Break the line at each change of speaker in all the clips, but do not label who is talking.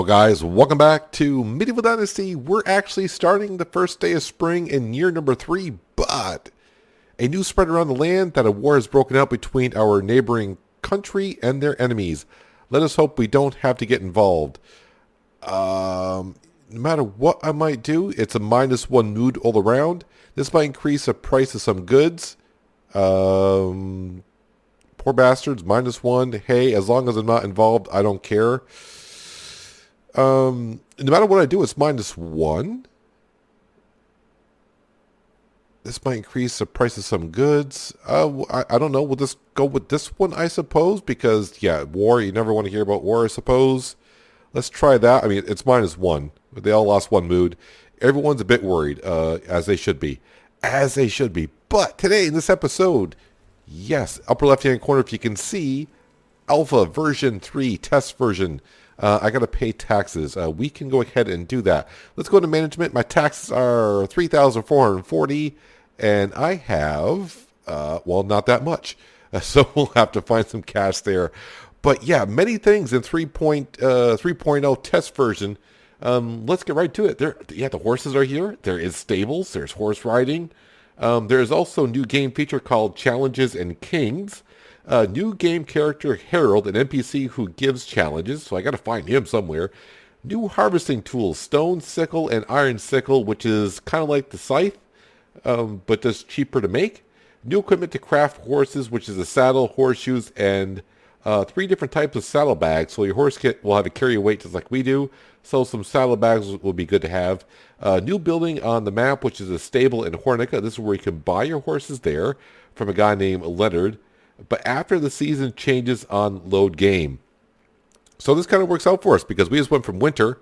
guys, welcome back to Medieval Dynasty. We're actually starting the first day of spring in year number 3, but a news spread around the land that a war has broken out between our neighboring country and their enemies. Let us hope we don't have to get involved. No matter what I might do, it's a -1 mood all around. This might increase the price of some goods. Poor bastards, -1. Hey, as long as I'm not involved, I don't care. No matter what I do, it's -1. This might increase the price of some goods. I don't know. We'll just go with this one, I suppose, because, yeah, war, you never want to hear about war, I suppose. Let's try that. I mean, it's -1. They all lost 1 mood. Everyone's a bit worried, as they should be. As they should be. But today, in this episode, yes, upper left-hand corner, if you can see, Alpha version 3, test version. I got to pay taxes. We can go ahead and do that. Let's go to management. My taxes are $3,440, and I have, well, not that much. So we'll have to find some cash there. But yeah, many things in 3.0 test version. Let's get right to it. The horses are here. There is stables. There's horse riding. There's also a new game feature called Challenges and Kings. New game character Harold, an NPC who gives challenges, so I gotta find him somewhere. New harvesting tools, stone sickle and iron sickle, which is kind of like the scythe, but just cheaper to make. New equipment to craft horses, which is a saddle, horseshoes, and 3 different types of saddlebags, so your horse will have to carry a weight just like we do, so some saddlebags will be good to have. New building on the map, which is a stable in Hornico. This is where you can buy your horses there from a guy named Leonard. But after the season changes on load game. So this kind of works out for us because we just went from winter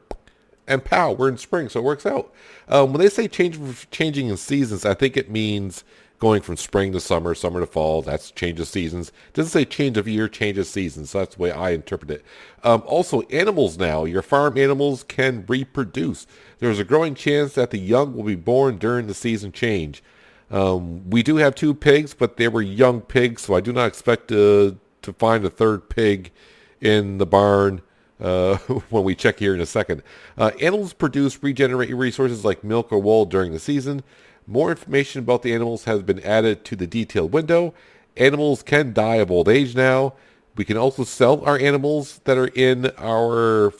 and pow, we're in spring, so it works out. When they say changing in seasons, I think it means going from spring to summer, summer to fall. That's change of seasons. It doesn't say change of year, change of seasons. So that's the way I interpret it. Also, animals now. Your farm animals can reproduce. There's a growing chance that the young will be born during the season change. We do have 2 pigs, but they were young pigs, so I do not expect to find a 3rd pig in the barn when we check here in a second. Animals regenerate resources like milk or wool during the season. More information about the animals has been added to the detailed window. Animals can die of old age now. We can also sell our animals that are in our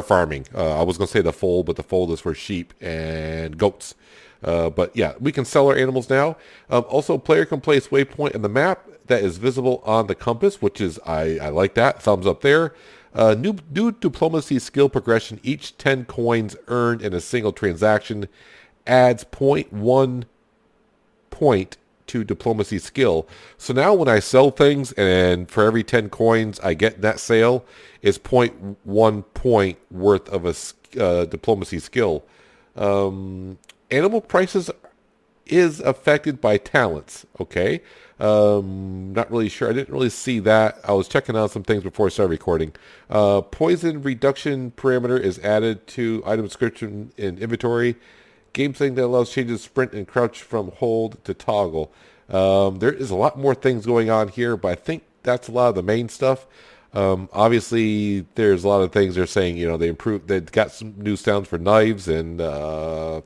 farming. I was going to say the fold, but the fold is for sheep and goats. But yeah, we can sell our animals now. Also, player can place waypoint in the map that is visible on the compass, which is, I like that. Thumbs up there. New diplomacy skill progression. Each 10 coins earned in a single transaction adds 0.1 point to diplomacy skill. So now when I sell things and for every 10 coins I get in that sale is 0.1 point worth of a diplomacy skill. Animal prices is affected by talents, okay? Not really sure. I didn't really see that. I was checking out some things before I started recording. Poison reduction parameter is added to item description in inventory. Game setting that allows changes sprint and crouch from hold to toggle. There is a lot more things going on here, but I think that's a lot of the main stuff. Obviously, there's a lot of things they're saying, they've got some new sounds for knives and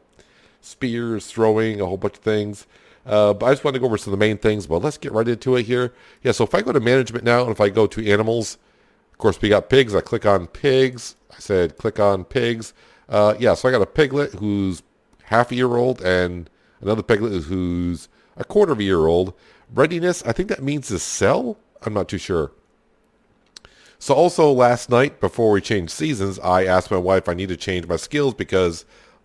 spears, throwing, a whole bunch of things. But I just want to go over some of the main things, but let's get right into it here. Yeah, so if I go to management now, and if I go to animals, of course, we got pigs. I click on pigs. I said click on pigs. Yeah, so I got a piglet who's half a year old and another piglet who's a quarter of a year old. Readiness, I think that means to sell. I'm not too sure. So also last night, before we changed seasons, I asked my wife I need to change my skills because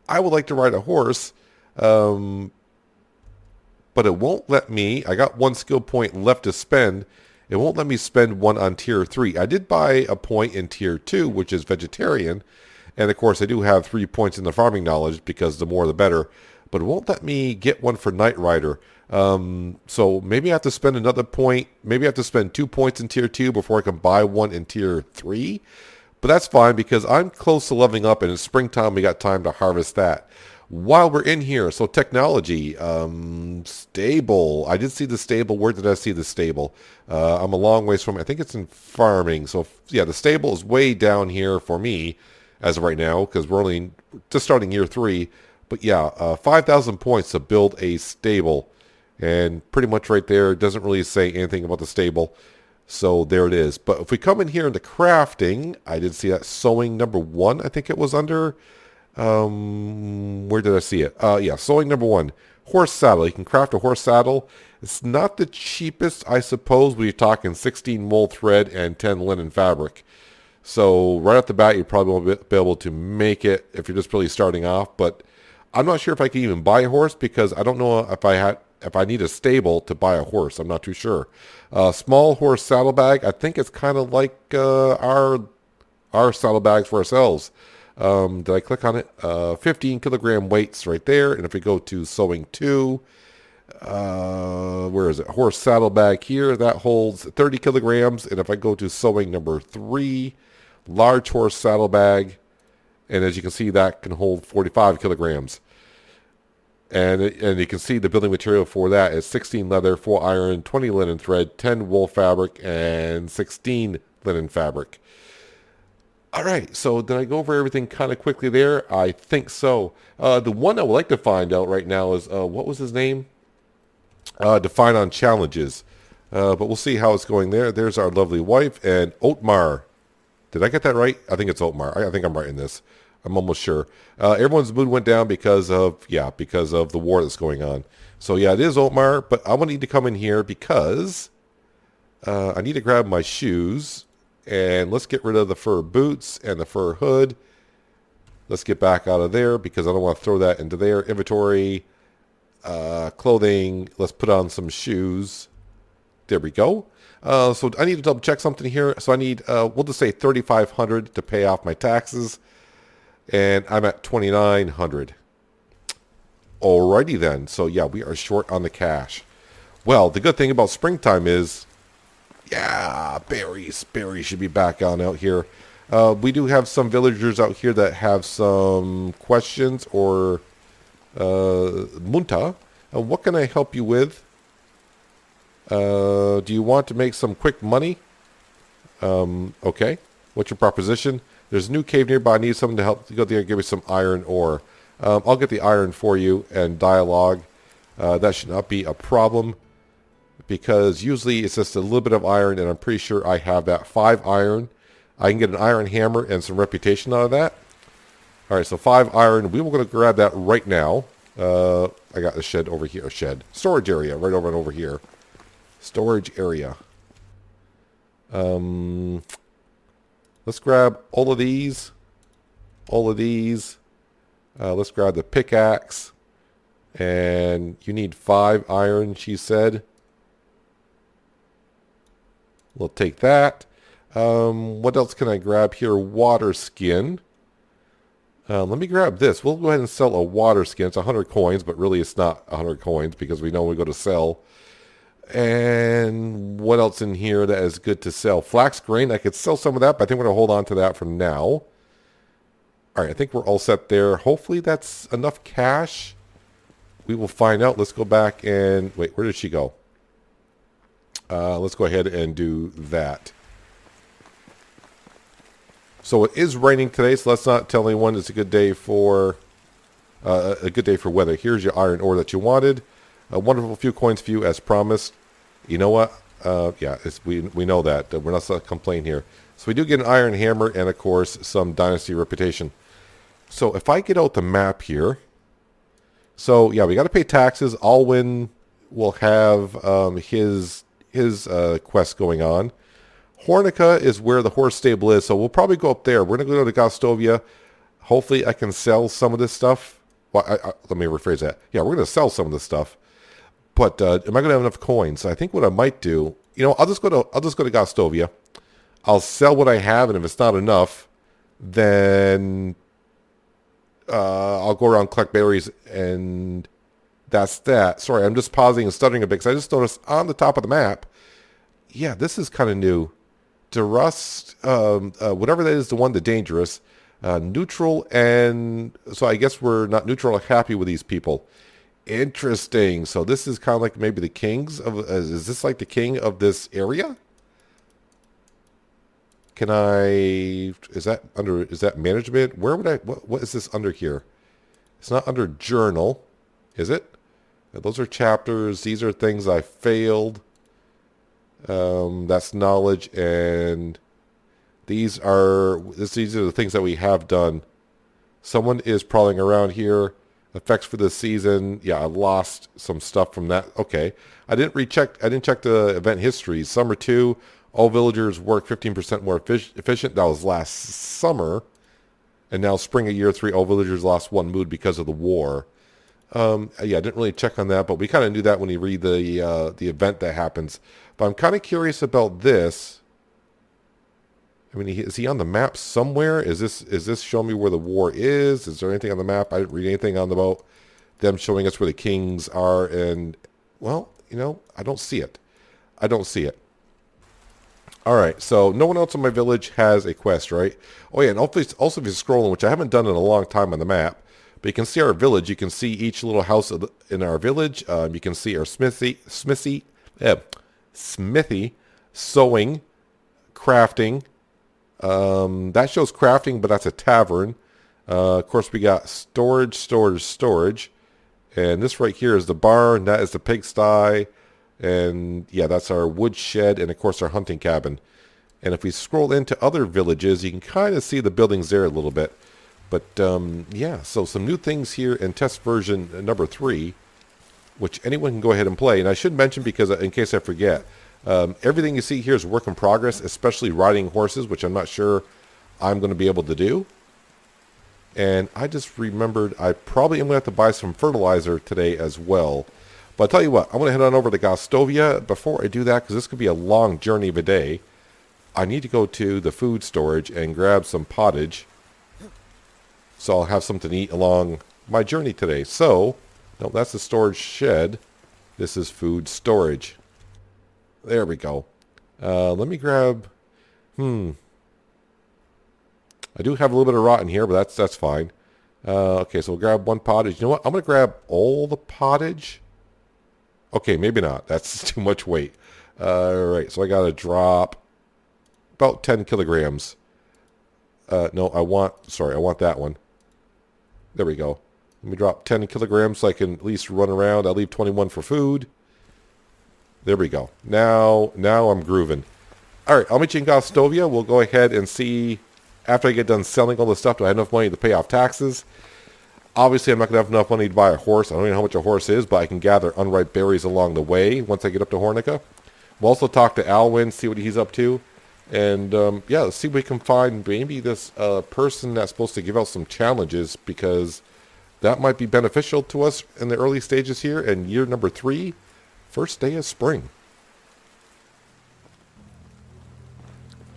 I would like to ride a horse, but it won't let me. I got 1 skill point left to spend. It won't let me spend 1 on tier 3. I did buy a point in tier 2, which is vegetarian. And of course, I do have 3 points in the farming knowledge because the more the better. But it won't let me get 1 for Night Rider. So maybe I have to spend another point. Maybe I have to spend 2 points in tier 2 before I can buy 1 in tier 3. But that's fine because I'm close to leveling up and in springtime we got time to harvest that. While we're in here, so technology, stable. I did see the stable. Where did I see the stable? I'm a long ways from. I think it's in farming. So yeah, the stable is way down here for me as of right now because we're only just starting year 3. But yeah, 5,000 points to build a stable, and pretty much right there doesn't really say anything about the stable. So there it is. But if we come in here into crafting, I did see that sewing number 1. I think it was under. Where did I see it? Yeah, sewing number 1. Horse saddle. You can craft a horse saddle. It's not the cheapest, I suppose, when you're talking 16 wool thread and 10 linen fabric. So right off the bat, you probably won't be able to make it if you're just really starting off. But I'm not sure if I can even buy a horse because I don't know if I need a stable to buy a horse. I'm not too sure. Small horse saddlebag. I think it's kind of like our saddlebags for ourselves. Did I click on it? 15 kilogram weights right there. And if we go to sewing 2, where is it? Horse saddlebag here. That holds 30 kilograms. And if I go to sewing number 3, large horse saddlebag. And as you can see, that can hold 45 kilograms. And you can see the building material for that is 16 leather, 4 iron, 20 linen thread, 10 wool fabric, and 16 linen fabric. All right, so did I go over everything kind of quickly there? I think so. The one I would like to find out right now is, what was his name? Define on challenges. But we'll see how it's going there. There's our lovely wife and Otmar. Did I get that right? I think it's Otmar. I think I'm right in this. I'm almost sure. Everyone's mood went down because of the war that's going on. So yeah, it is Otmar, but I'm going to need to come in here because I need to grab my shoes. And let's get rid of the fur boots and the fur hood. Let's get back out of there because I don't want to throw that into there. Inventory, clothing. Let's put on some shoes. There we go. So I need to double check something here. So I need, we'll just say 3,500 to pay off my taxes. And I'm at 2,900. Alrighty then. So yeah, we are short on the cash. Well, the good thing about springtime is, yeah, berries. Berries should be back on out here. We do have some villagers out here that have some questions or munta. What can I help you with? Do you want to make some quick money? Okay. What's your proposition? There's a new cave nearby. I need someone to help go there and give me some iron ore. I'll get the iron for you and dialogue. That should not be a problem because usually it's just a little bit of iron, and I'm pretty sure I have that 5 iron. I can get an iron hammer and some reputation out of that. All right, so 5 iron. We will going to grab that right now. I got the shed over here. Storage area right over and over here. Storage area. Let's grab all of these. Let's grab the pickaxe. And you need 5 iron, she said. We'll take that. What else can I grab here? Water skin. Let me grab this. We'll go ahead and sell a water skin. It's 100 coins, but really it's not 100 coins because we know we go to sell. And what else in here that is good to sell? Flax grain. I could sell some of that, but I think we're going to hold on to that for now. All right, I think we're all set there. Hopefully that's enough cash. We will find out. Let's go back and... Wait, where did she go? Let's go ahead and do that. So it is raining today, so let's not tell anyone it's a good day for weather. Here's your iron ore that you wanted. A wonderful few coins for you as promised. You know what? Yeah, we know that. We're not going to complain here. So we do get an iron hammer and, of course, some Dynasty reputation. So if I get out the map here. So, yeah, we got to pay taxes. Alwyn will have his quest going on. Hornica is where the horse stable is, so we'll probably go up there. We're going to go to Gostovia. Hopefully I can sell some of this stuff. Well, let me rephrase that. Yeah, we're going to sell some of this stuff. But am I going to have enough coins? I think what I might do, I'll just go to Gostovia. I'll sell what I have, and if it's not enough, then I'll go around, collect berries, and that's that. Sorry, I'm just pausing and stuttering a bit because I just noticed on the top of the map, yeah, this is kind of new. Rust, whatever that is, the dangerous. Neutral, and so I guess we're not neutral or happy with these people. Interesting. So this is kind of like maybe the kings of... is this like the king of this area? Can I... Is that under... Is that management? Where would I... What is this under here? It's not under journal. Is it? Those are chapters. These are things I failed. That's knowledge, and these are the things that we have done. Someone is prowling around here. Effects for this season. Yeah, I lost some stuff from that. Okay, I didn't check the event history. Summer 2, all villagers work 15% more efficient. That was last summer, and now spring of year 3, all villagers lost 1 mood because of the war. Yeah, I didn't really check on that, but we kind of knew that when you read the event that happens. But I'm kind of curious about this. I mean, is he on the map somewhere? Is this showing me where the war is? Is there anything on the map? I didn't read anything on about them showing us where the kings are. And, well, I don't see it. I don't see it. All right, so no one else in my village has a quest, right? Oh, yeah, and also if you're scrolling, which I haven't done in a long time on the map, but you can see our village. You can see each little house in our village. You can see our smithy, sewing, crafting. That shows crafting, but that's a tavern. Of course, we got storage. And this right here is the barn. That is the pigsty. And yeah, that's our wood shed. And of course, our hunting cabin. And if we scroll into other villages, you can kind of see the buildings there a little bit. But yeah, so some new things here in test version number 3, which anyone can go ahead and play. And I should mention, because in case I forget, everything you see here is work in progress, especially riding horses, which I'm not sure I'm going to be able to do. And I just remembered I probably am going to have to buy some fertilizer today as well. But I'll tell you what, I'm going to head on over to Gostovia. Before I do that, because this could be a long journey of a day, I need to go to the food storage and grab some pottage. So I'll have something to eat along my journey today. So, no, that's the storage shed. This is food storage. There we go. Let me grab... I do have a little bit of rot in here, but that's fine. Okay, so we'll grab 1 pottage. You know what? I'm going to grab all the pottage. Okay, maybe not. That's too much weight. All right, so I got to drop about 10 kilograms. No, I want that one. There we go. Let me drop 10 kilograms so I can at least run around. I'll leave 21 for food. There we go. Now I'm grooving. All right, I'll meet you in Gostovia. We'll go ahead and see, after I get done selling all this stuff, do I have enough money to pay off taxes? Obviously, I'm not going to have enough money to buy a horse. I don't even know how much a horse is, but I can gather unripe berries along the way once I get up to Hornico. We'll also talk to Alwyn, see what he's up to. And, yeah, let's see if we can find maybe this person that's supposed to give out some challenges, because that might be beneficial to us in the early stages here. And year number 3, first day of spring.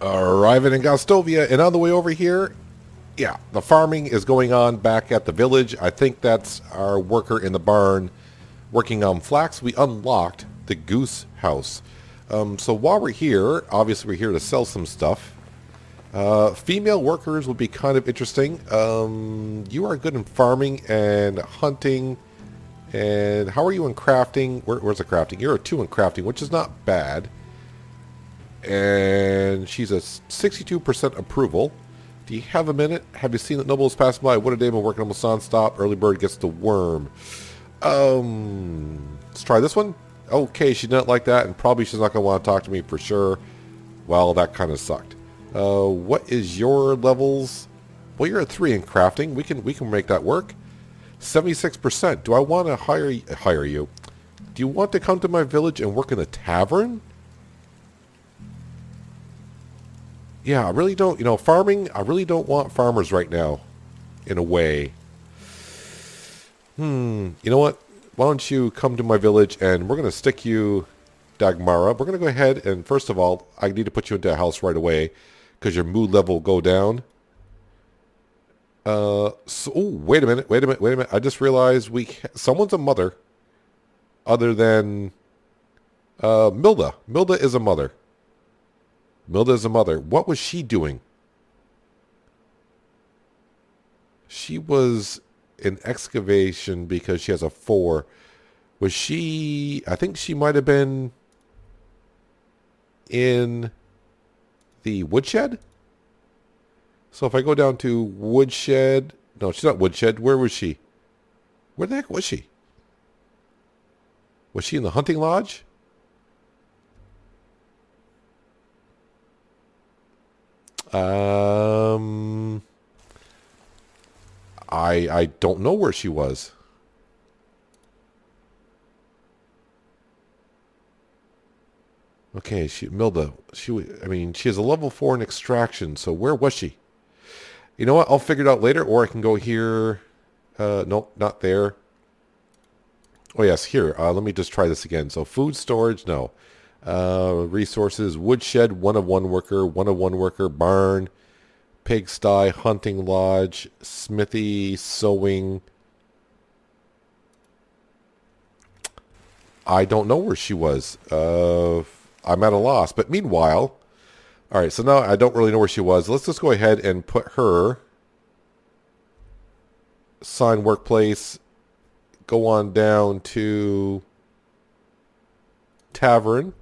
Arriving in Gostovia, and on the way over here, yeah, the farming is going on back at the village. I think that's our worker in the barn working on flax. We unlocked the Goose House. So while we're here, obviously we're here to sell some stuff. Female workers would be kind of interesting. You are good in farming and hunting. And how are you in crafting? Where's the crafting? You're a 2 in crafting, which is not bad. And she's a 62% approval. Do you have a minute? Have you seen that nobles pass by? What a day, been working almost non-stop. Early bird gets the worm. Let's try this one. Okay, she didn't like that, and probably she's not going to want to talk to me for sure. Well, that kind of sucked. What is your levels? Well, you're at 3 in crafting. We can make that work. 76%. Do I want to hire you? Do you want to come to my village and work in the tavern? Yeah, I really don't. Farming, I really don't want farmers right now, in a way. You know what? Why don't you come to my village, and we're going to stick you, Dagmara. We're going to go ahead, and first of all, I need to put you into a house right away, because your mood level will go down. Wait a minute. I just realized someone's a mother, other than Milda. Milda is a mother. What was she doing? She was in excavation because she has a 4. Was she... I think she might have been in the woodshed? So if I go down to woodshed... No, she's not woodshed. Where was she? Where the heck was she? Was she in the hunting lodge? I don't know where she was. Okay, Milda. I mean, she has a level 4 in extraction. So where was she? You know what? I'll figure it out later, or I can go here. Nope, not there. Oh yes, here. Let me just try this again. So food storage, no. Resources, woodshed, 1 of 1 worker, 1 of 1 worker, barn, pigsty, hunting lodge, smithy, sewing. I don't know where she was. I'm at a loss. But meanwhile, all right, so now I don't really know where she was. Let's just go ahead and put her, sign workplace, go on down to tavern,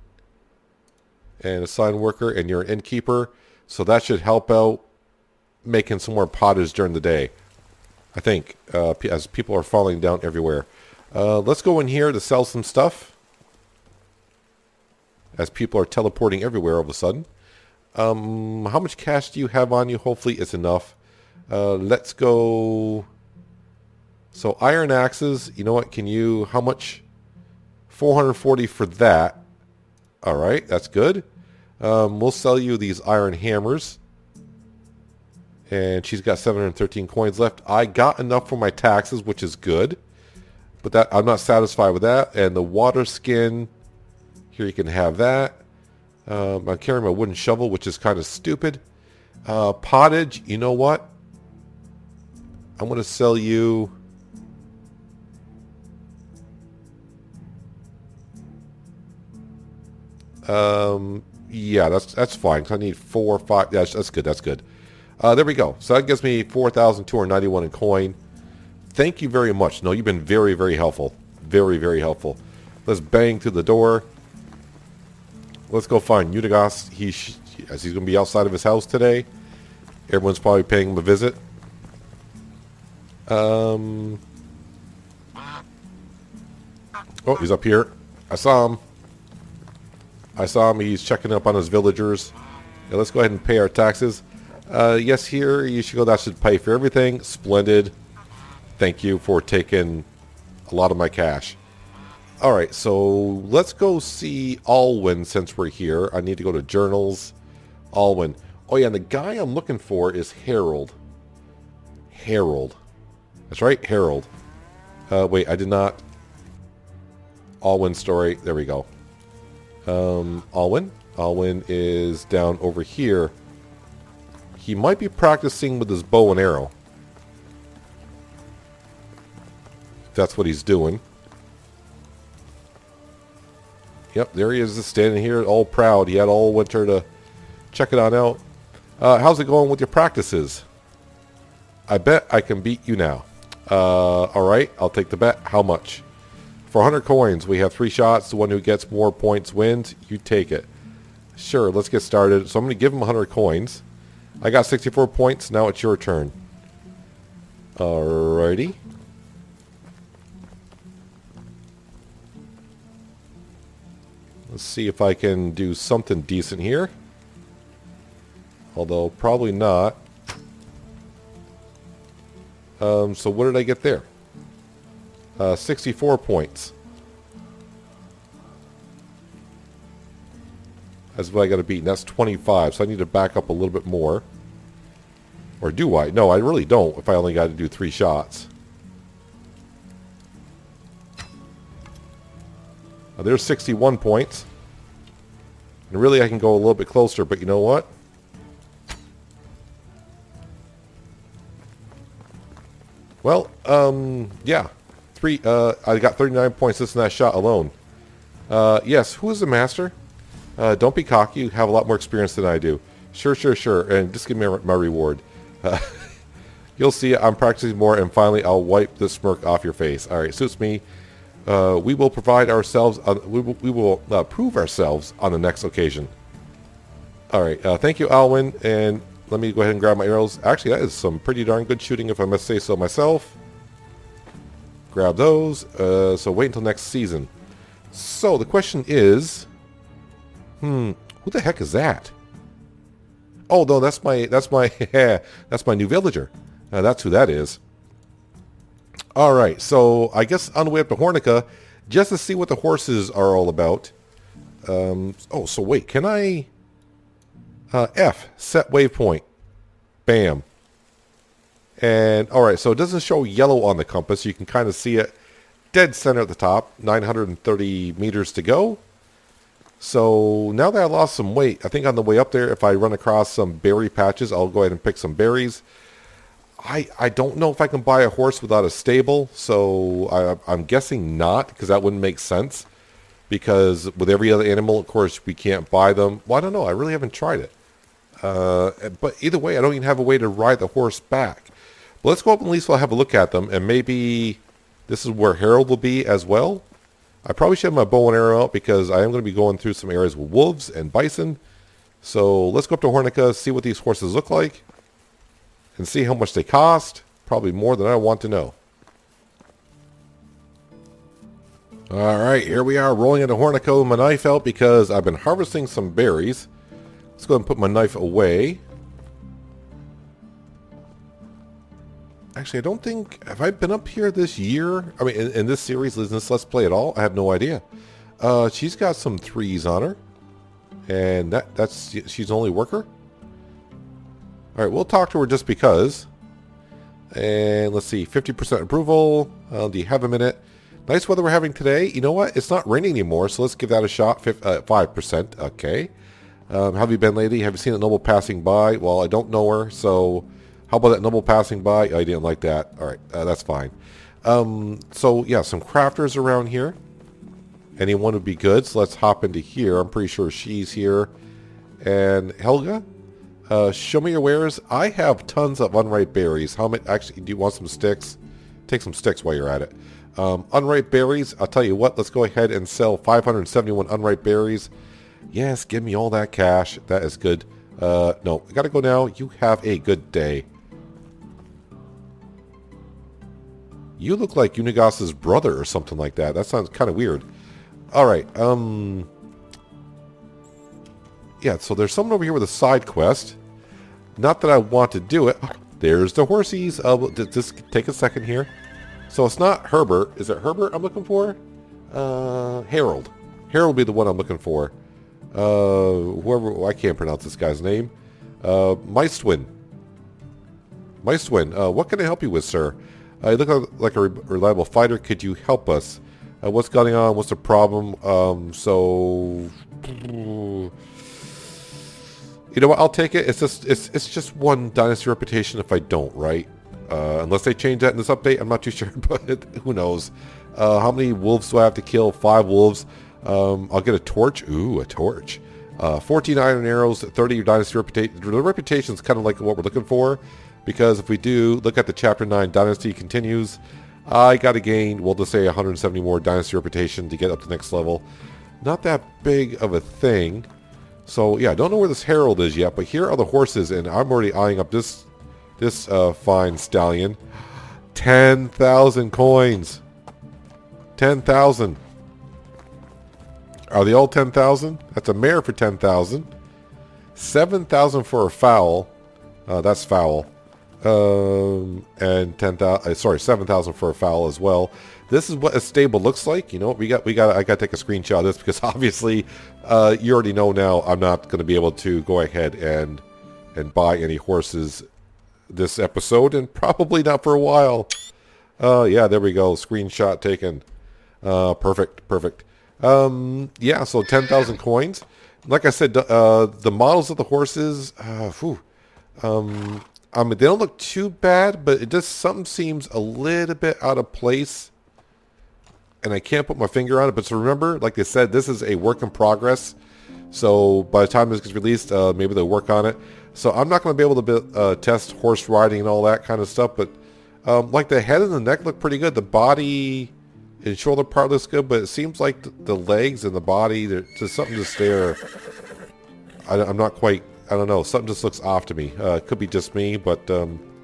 and assign worker, and you're an innkeeper. So that should help out making some more pottage during the day, I think, as people are falling down everywhere. Let's go in here to sell some stuff, as people are teleporting everywhere all of a sudden. How much cash do you have on you? Hopefully it's enough. Let's go. So iron axes, you know what, how much? 440 for that. All right, that's good. We'll sell you these iron hammers. And she's got 713 coins left. I got enough for my taxes, which is good. But that I'm not satisfied with that. And the water skin, here you can have that. I'm carrying my wooden shovel, which is kind of stupid. Pottage, you know what? I'm going to sell you... yeah, that's fine. I need 4 or 5. Yeah, that's good. That's good. There we go. So that gives me 4,291 in coin. Thank you very much. No, you've been very, very helpful. Very, very helpful. Let's bang through the door. Let's go find Utigos. As he's going to be outside of his house today. Everyone's probably paying him a visit. Oh, he's up here. I saw him. He's checking up on his villagers. Yeah, let's go ahead and pay our taxes. Yes, here you should go. That should pay for everything. Splendid. Thank you for taking a lot of my cash. Alright, so let's go see Alwyn since we're here. I need to go to journals. Alwyn. Oh yeah, and the guy I'm looking for is Harold. Harold. That's right, Harold. Wait, I did not... Alwyn story. There we go. Alwyn. Alwyn is down over here. He might be practicing with his bow and arrow. That's what he's doing. Yep, there he is, just standing here all proud. He had all winter to check it on out. How's it going with your practices? I bet I can beat you now. Alright, I'll take the bet. How much? For 100 coins, we have 3 shots. The one who gets more points wins. You take it. Sure, let's get started. So I'm going to give him 100 coins. I got 64 points. Now it's your turn. Alrighty. Let's see if I can do something decent here. Although, probably not. So what did I get there? 64 points. That's what I got to beat. And that's 25. So I need to back up a little bit more. Or do I? No, I really don't if I only got to do 3 shots. There's 61 points. And really I can go a little bit closer, but you know what? Well, yeah. I got 39 points just in that shot alone. Yes, who is the master? Don't be cocky. You have a lot more experience than I do. Sure. And just give me my reward. You'll see I'm practicing more, and finally I'll wipe the smirk off your face. All right, suits me. We will provide ourselves. We will prove ourselves on the next occasion. All right, thank you, Alwyn. And let me go ahead and grab my arrows. Actually, that is some pretty darn good shooting, if I must say so myself. Grab those. So wait until next season. So the question is, who the heck is that? Oh no, that's my that's my new villager. That's who that is. All right, so I guess on the way up to Hornica, just to see what the horses are all about. Oh, so wait, can I? F, set waypoint. Bam. And all right, so it doesn't show yellow on the compass. You can kind of see it dead center at the top. 930 meters to go. So now that I lost some weight, I think on the way up there, if I run across some berry patches, I'll go ahead and pick some berries. I don't know if I can buy a horse without a stable, so I'm guessing not, because that wouldn't make sense. Because with every other animal, of course, we can't buy them. Well, I don't know. I really haven't tried it. But either way, I don't even have a way to ride the horse back. But let's go up and at least we'll have a look at them, and maybe this is where Harold will be as well. I probably should have my bow and arrow out because I am going to be going through some areas with wolves and bison. So let's go up to Hornica, see what these horses look like, and see how much they cost. Probably more than I want to know. Alright, here we are rolling into Hornico with my knife out because I've been harvesting some berries. Let's go ahead and put my knife away. Actually, I don't think... Have I been up here this year? I mean, in this series, in this Let's Play at all? I have no idea. She's got some 3s on her. And she's the only worker? Alright, we'll talk to her just because. And let's see, 50% approval. Do you have a minute? Nice weather we're having today. You know what? It's not raining anymore, so let's give that a shot. 5%. Okay. How have you been, lady? Have you seen a noble passing by? Well, I don't know her, so... How about that noble passing by? I didn't like that. All right, that's fine. So, yeah, some crafters around here. Anyone would be good, so let's hop into here. I'm pretty sure she's here. And Helga, show me your wares. I have tons of unripe berries. How many? Actually, do you want some sticks? Take some sticks while you're at it. Unripe berries, I'll tell you what. Let's go ahead and sell 571 unripe berries. Yes, give me all that cash. That is good. No, I gotta go now. You have a good day. You look like Unigos's brother or something like that. That sounds kind of weird. Alright, yeah, so there's someone over here with a side quest. Not that I want to do it. There's the horsies. Just take a second here. So it's not Herbert. Is it Herbert I'm looking for? Harold. Harold will be the one I'm looking for. Whoever, I can't pronounce this guy's name. Maestwin. Maestwin, what can I help you with, sir? You look like a reliable fighter. Could you help us? What's going on? What's the problem? So... You know what? I'll take it. It's just one dynasty reputation if I don't, right? Unless they change that in this update. I'm not too sure, but who knows? How many wolves do I have to kill? 5 wolves. I'll get a torch. Ooh, a torch. 14 iron arrows, 30 dynasty reputation. The reputation is kind of like what we're looking for. Because if we do look at the Chapter 9 Dynasty continues, I got to gain, we'll just say 170 more Dynasty reputation to get up to the next level. Not that big of a thing. So yeah, I don't know where this Herald is yet, but here are the horses, and I'm already eyeing up this fine stallion. 10,000 coins. 10,000. Are they all 10,000? That's a mare for 10,000. 7,000 for a foal. That's foul. And 10,000. Sorry, 7,000 for a foul as well. This is what a stable looks like. You know, I got to take a screenshot of this because obviously, you already know now. I'm not going to be able to go ahead and buy any horses this episode, and probably not for a while. Yeah, there we go. Screenshot taken. Perfect. Yeah, so 10,000 coins. Like I said, the models of the horses, I mean, they don't look too bad, but it just, something seems a little bit out of place. And I can't put my finger on it, but so remember, like I said, this is a work in progress. So by the time this gets released, maybe they'll work on it. So I'm not going to be able to test horse riding and all that kind of stuff, but like the head and the neck look pretty good. The body and shoulder part looks good, but it seems like the legs and the body, there's just something just there. I'm not quite, I don't know, something just looks off to me. It could be just me, but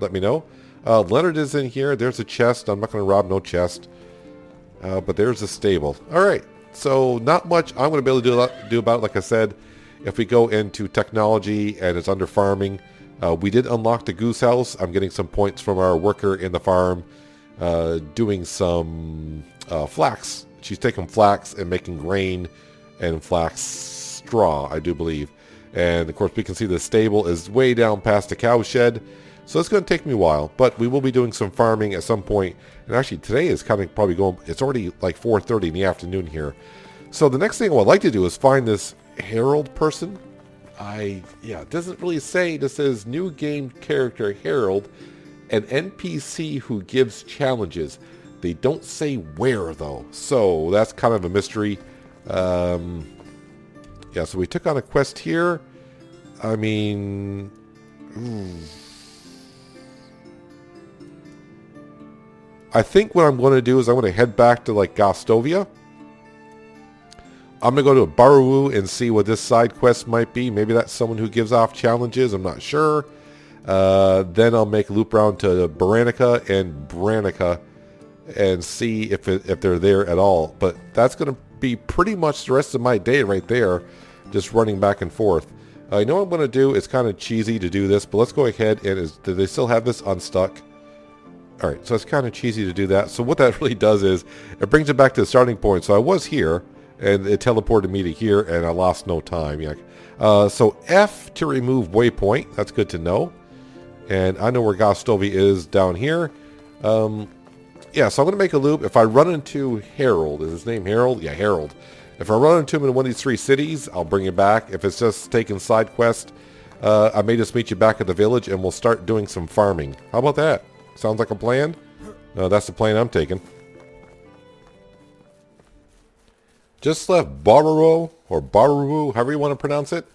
let me know. Leonard is in here. There's a chest. I'm not going to rob no chest. But there's a stable. All right. So not much I'm going to be able to do about it. Like I said, if we go into technology and it's under farming, we did unlock the Goose House. I'm getting some points from our worker in the farm doing some flax. She's taking flax and making grain and flax straw, I do believe. And of course, we can see the stable is way down past the cow shed. So it's going to take me a while, but we will be doing some farming at some point. And actually, today is kind of probably going, it's already like 4:30 in the afternoon here. So the next thing I would like to do is find this Herald person. It doesn't really say. This says new game character Herald, an NPC who gives challenges. They don't say where though. So that's kind of a mystery. So we took on a quest here. I mean... I think what I'm going to do is I'm going to head back to like Gostovia. I'm going to go to Barbaro and see what this side quest might be. Maybe that's someone who gives off challenges. I'm not sure. Then I'll make a loop around to Baranica and Branica and see if they're there at all. But that's going to be pretty much the rest of my day right there, just running back and forth. I know what I'm going to do. It's kind of cheesy to do this, but let's go ahead and do they still have this unstuck? All right, so it's kind of cheesy to do that. So what that really does is it brings it back to the starting point. So I was here, and it teleported me to here, and I lost no time. So F to remove waypoint. That's good to know. And I know where Gostovia is down here. So I'm going to make a loop. If I run into Harold, is his name Harold? Yeah, Harold. If I run into him in one of these 3 cities, I'll bring you back. If it's just taking side quest, I may just meet you back at the village, and we'll start doing some farming. How about that? Sounds like a plan? No, that's the plan I'm taking. Just left Barbaro, or Barbaro, however you want to pronounce it.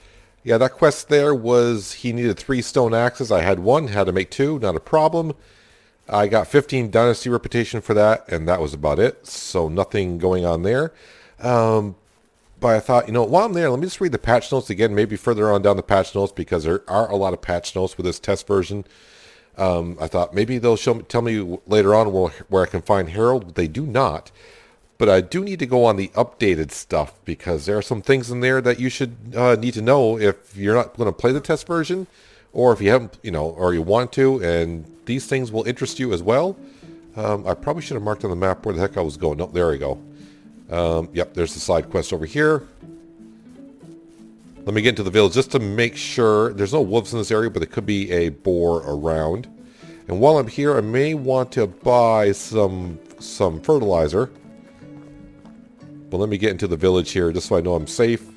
Yeah, that quest there was he needed 3 stone axes. I had 1, had to make 2, not a problem. I got 15 Dynasty reputation for that, and that was about it. So nothing going on there. But I thought, while I'm there, let me just read the patch notes again, maybe further on down the patch notes, because there are a lot of patch notes with this test version. I thought maybe they'll tell me later on where I can find Harold. They do not. But I do need to go on the updated stuff because there are some things in there that you should need to know if you're not going to play the test version or if you haven't, or you want to, and these things will interest you as well. I probably should have marked on the map where the heck I was going. No, there we go. Yep, there's the side quest over here. Let me get into the village just to make sure. There's no wolves in this area, but there could be a boar around. And while I'm here, I may want to buy some fertilizer. But let me get into the village here just so I know I'm safe.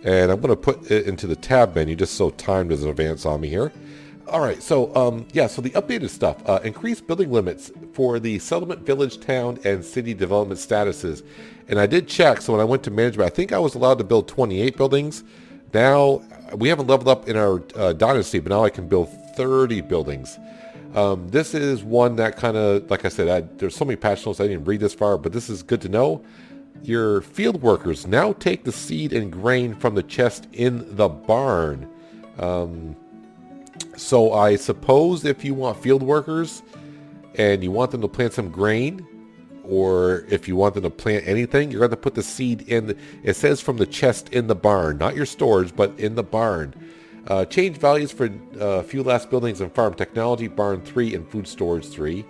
And I'm going to put it into the tab menu just so time doesn't advance on me here. Alright, so so the updated stuff. Increased building limits for the settlement, village, town, and city development statuses. And I did check, so when I went to management, I think I was allowed to build 28 buildings. Now, we haven't leveled up in our dynasty, but now I can build 30 buildings. This is one that kind of, like I said, there's so many patch notes I didn't read this far, but this is good to know. Your field workers now take the seed and grain from the chest in the barn. So I suppose if you want field workers and you want them to plant some grain, or if you want them to plant anything, you're going to put the seed in. It says from the chest in the barn, not your storage, but in the barn. Change values for few last buildings and farm technology, barn 3 and food storage 3.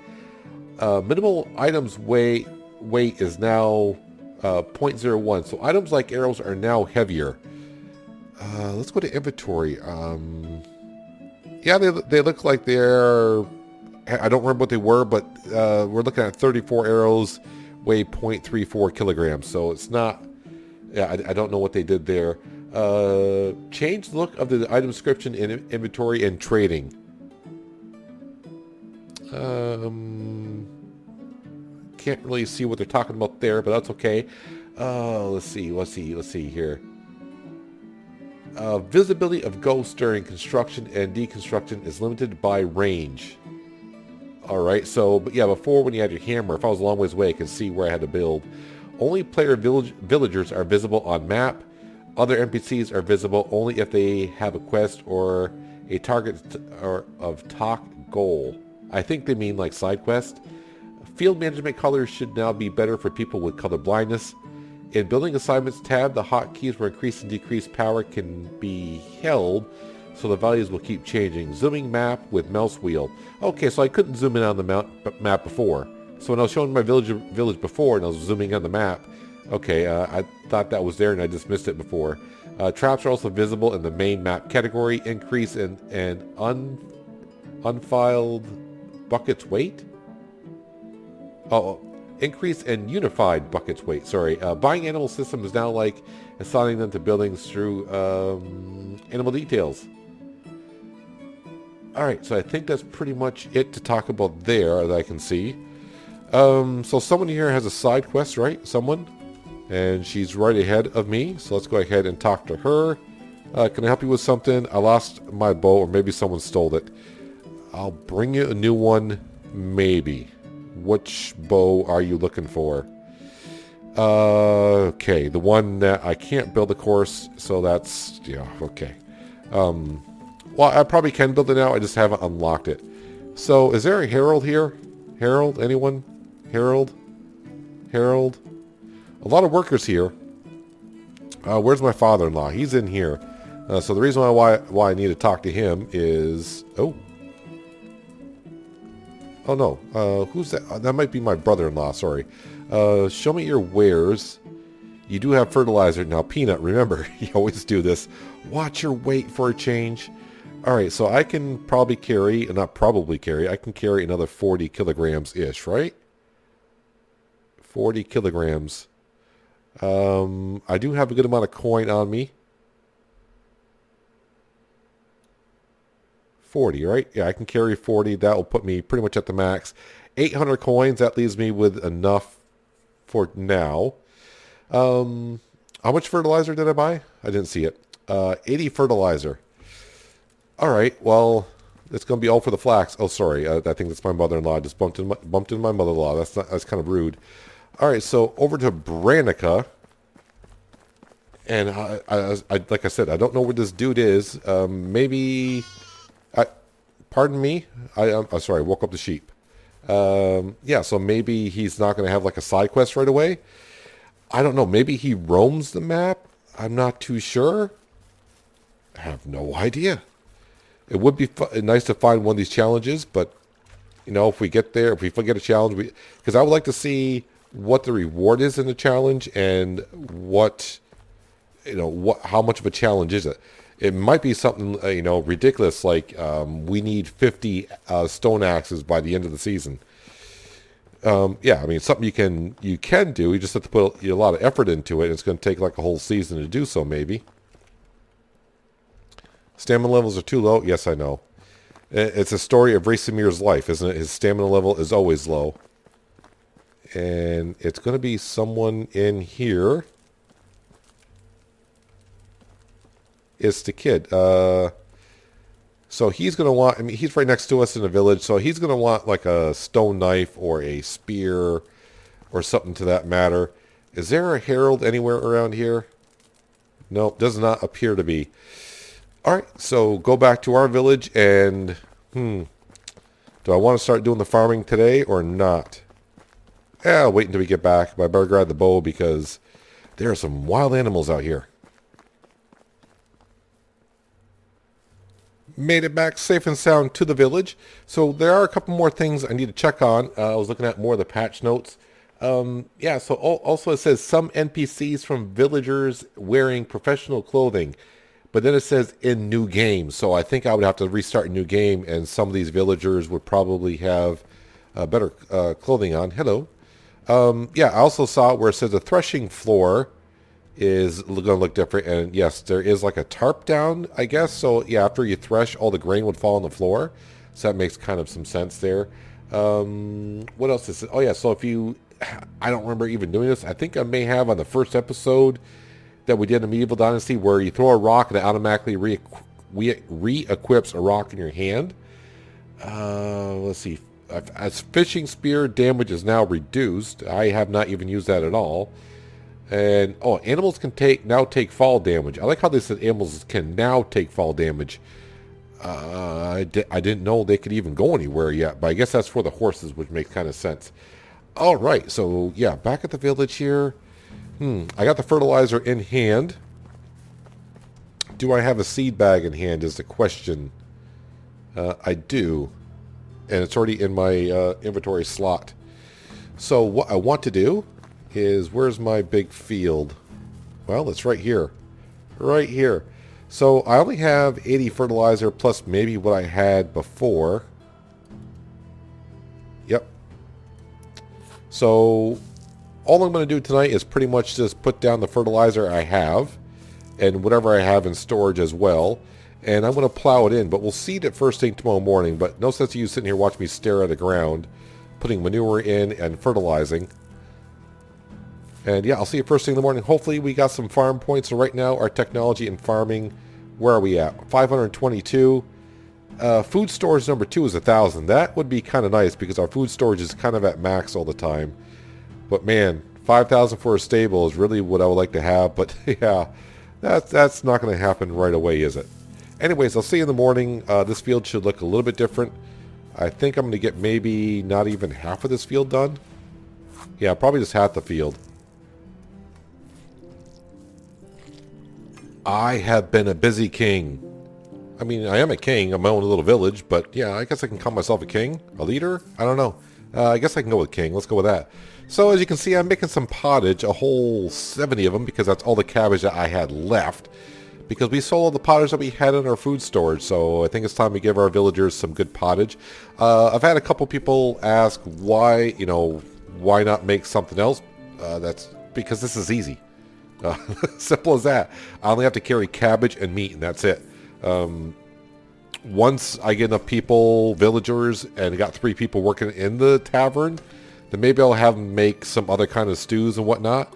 Minimal items weight is now 0.01. So items like arrows are now heavier. Let's go to inventory. Yeah, they look like they're... I don't remember what they were, but we're looking at 34 arrows, weigh 0.34 kilograms. So it's not... Yeah, I don't know what they did there. Change the look of the item description in inventory and trading. Can't really see what they're talking about there, but that's okay. Let's see here. Visibility of ghosts during construction and deconstruction is limited by range. Alright, so, but yeah, before when you had your hammer, if I was a long ways away, I could see where I had to build. Only player villagers are visible on map. Other NPCs are visible only if they have a quest or a target of talk goal. I think they mean like side quest. Field management colors should now be better for people with color blindness. In building assignments tab, the hotkeys for increase and decrease power can be held, so the values will keep changing. Zooming map with mouse wheel. Okay, so I couldn't zoom in on the map before. So when I was showing my village before and I was zooming on the map, okay, I thought that was there and I just missed it before. Traps are also visible in the main map category. Increase in unfiled buckets weight? Oh, increase in unified buckets weight. Sorry. Buying animal system is now like assigning them to buildings through animal details. Alright, so I think that's pretty much it to talk about there that I can see. So someone here has a side quest, right? Someone? And she's right ahead of me. So let's go ahead and talk to her. Can I help you with something? I lost my bow, or maybe someone stole it. I'll bring you a new one, maybe. Which bow are you looking for? Okay, the one that I can't build, of course, so that's, yeah, okay. Well, I probably can build it now, I just haven't unlocked it. So, is there a herald here? Herald? Anyone? Herald? Herald? A lot of workers here. Where's my father-in-law? He's in here. So the reason why I need to talk to him is... Oh. Oh, no. Who's that? That might be my brother-in-law, sorry. Show me your wares. You do have fertilizer. Now, Peanut, remember, you always do this. Watch your weight for a change. Alright, so I can probably carry... Not probably carry. I can carry another 40 kilograms-ish, right? 40 kilograms. I do have a good amount of coin on me. 40, right? Yeah, I can carry 40. That will put me pretty much at the max. 800 coins. That leaves me with enough for now. How much fertilizer did I buy? I didn't see it. 80 fertilizer. All right. Well, it's going to be all for the flax. Oh, sorry. I think that's my mother-in-law. I just bumped into my mother-in-law. That's kind of rude. All right. So over to Branica. And I like I said, I don't know where this dude is. Maybe... pardon me. I'm sorry. I woke up the sheep. Yeah, so maybe he's not going to have like a side quest right away. I don't know. Maybe he roams the map. I'm not too sure. I have no idea. It would be nice to find one of these challenges, but you know, if we get there, if we get a challenge, because I would like to see what the reward is in the challenge and what, you know, how much of a challenge is it. It might be something, you know, ridiculous, like we need 50 stone axes by the end of the season. Yeah, I mean, it's something you can do. You just have to put a lot of effort into it. It's going to take like a whole season to do so, maybe. Stamina levels are too low. Yes, I know. It's a story of Racimir's life, isn't it? His stamina level is always low. And it's going to be someone in here. It's the kid. So he's going to want... I mean, he's right next to us in the village, so he's going to want like a stone knife or a spear or something to that matter. Is there a herald anywhere around here? Nope, does not appear to be. Alright, so go back to our village and... do I want to start doing the farming today or not? Yeah, I'll wait until we get back. But I better grab the bow because there are some wild animals out here. Made it back safe and sound to the village. So there are a couple more things I need to check on. I was looking at more of the patch notes. Yeah, so also it says some NPCs from villagers wearing professional clothing. But then it says in new game. So I think I would have to restart a new game and some of these villagers would probably have better clothing on. Hello. Yeah, I also saw where it says the threshing floor is going to look different. And yes, there is like a tarp down, I guess. So yeah, after you thresh, all the grain would fall on the floor. So that makes kind of some sense there. What else is it? Oh yeah, so if you... I don't remember even doing this. I think I may have on the first episode that we did in Medieval Dynasty where you throw a rock and it automatically re-equips a rock in your hand. Let's see. As fishing spear damage is now reduced. I have not even used that at all. And, animals can now take fall damage. I like how they said animals can now take fall damage. I didn't know they could even go anywhere yet, but I guess that's for the horses, which makes kind of sense. All right, so yeah, back at the village here. I got the fertilizer in hand. Do I have a seed bag in hand is the question. I do, and it's already in my inventory slot. So what I want to do is, where's my big field? Well, it's right here. Right here. So I only have 80 fertilizer plus maybe what I had before. Yep. So all I'm going to do tonight is pretty much just put down the fertilizer I have and whatever I have in storage as well. And I'm going to plow it in, but we'll seed it first thing tomorrow morning. But no sense of you sitting here watching me stare at the ground, putting manure in and fertilizing. And yeah, I'll see you first thing in the morning. Hopefully we got some farm points. So right now our technology in farming, where are we at? 522. Food storage number 2 is 1,000. That would be kind of nice because our food storage is kind of at max all the time. But man, 5,000 for a stable is really what I would like to have. But yeah, that's not going to happen right away, is it? Anyways, I'll see you in the morning. This field should look a little bit different. I think I'm going to get maybe not even half of this field done. Yeah, probably just half the field. I have been a busy king. I mean, I am a king of my own little village, but yeah, I guess I can call myself a king? A leader? I don't know. I guess I can go with king. Let's go with that. So as you can see, I'm making some pottage, a whole 70 of them, because that's all the cabbage that I had left. Because we sold all the pottage that we had in our food storage, so I think it's time to give our villagers some good pottage. I've had a couple people ask why, why not make something else? That's because this is easy. Simple as that. I only have to carry cabbage and meat, and that's it. Once I get enough people, villagers, and got 3 people working in the tavern, then maybe I'll have them make some other kind of stews and whatnot.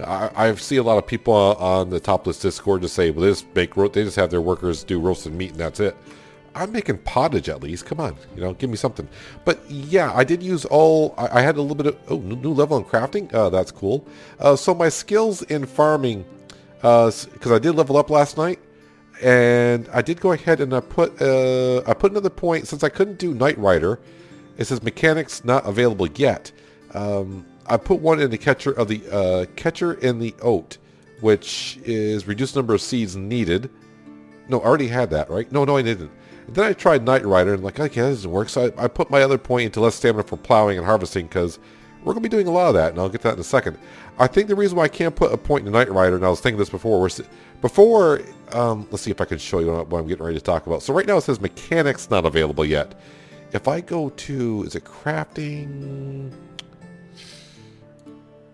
I see a lot of people on the Topless Discord just say, well, they just have their workers do roasted meat and that's it. I'm making pottage at least. Come on, give me something. But yeah, I did use I had a little bit of, new level in crafting. That's cool. So my skills in farming, because I did level up last night, and I did go ahead and I put another point, since I couldn't do Night Rider. It says mechanics not available yet. I put one in the catcher of the catcher in the oat, which is reduced number of seeds needed. No, I already had that, right? No, I didn't. And then I tried Night Rider and okay, that doesn't work. So I put my other point into less stamina for plowing and harvesting because we're going to be doing a lot of that, and I'll get to that in a second. I think the reason why I can't put a point in Night Rider, and I was thinking this before, let's see if I can show you what I'm getting ready to talk about. So right now it says mechanics not available yet. If I go to, is it crafting?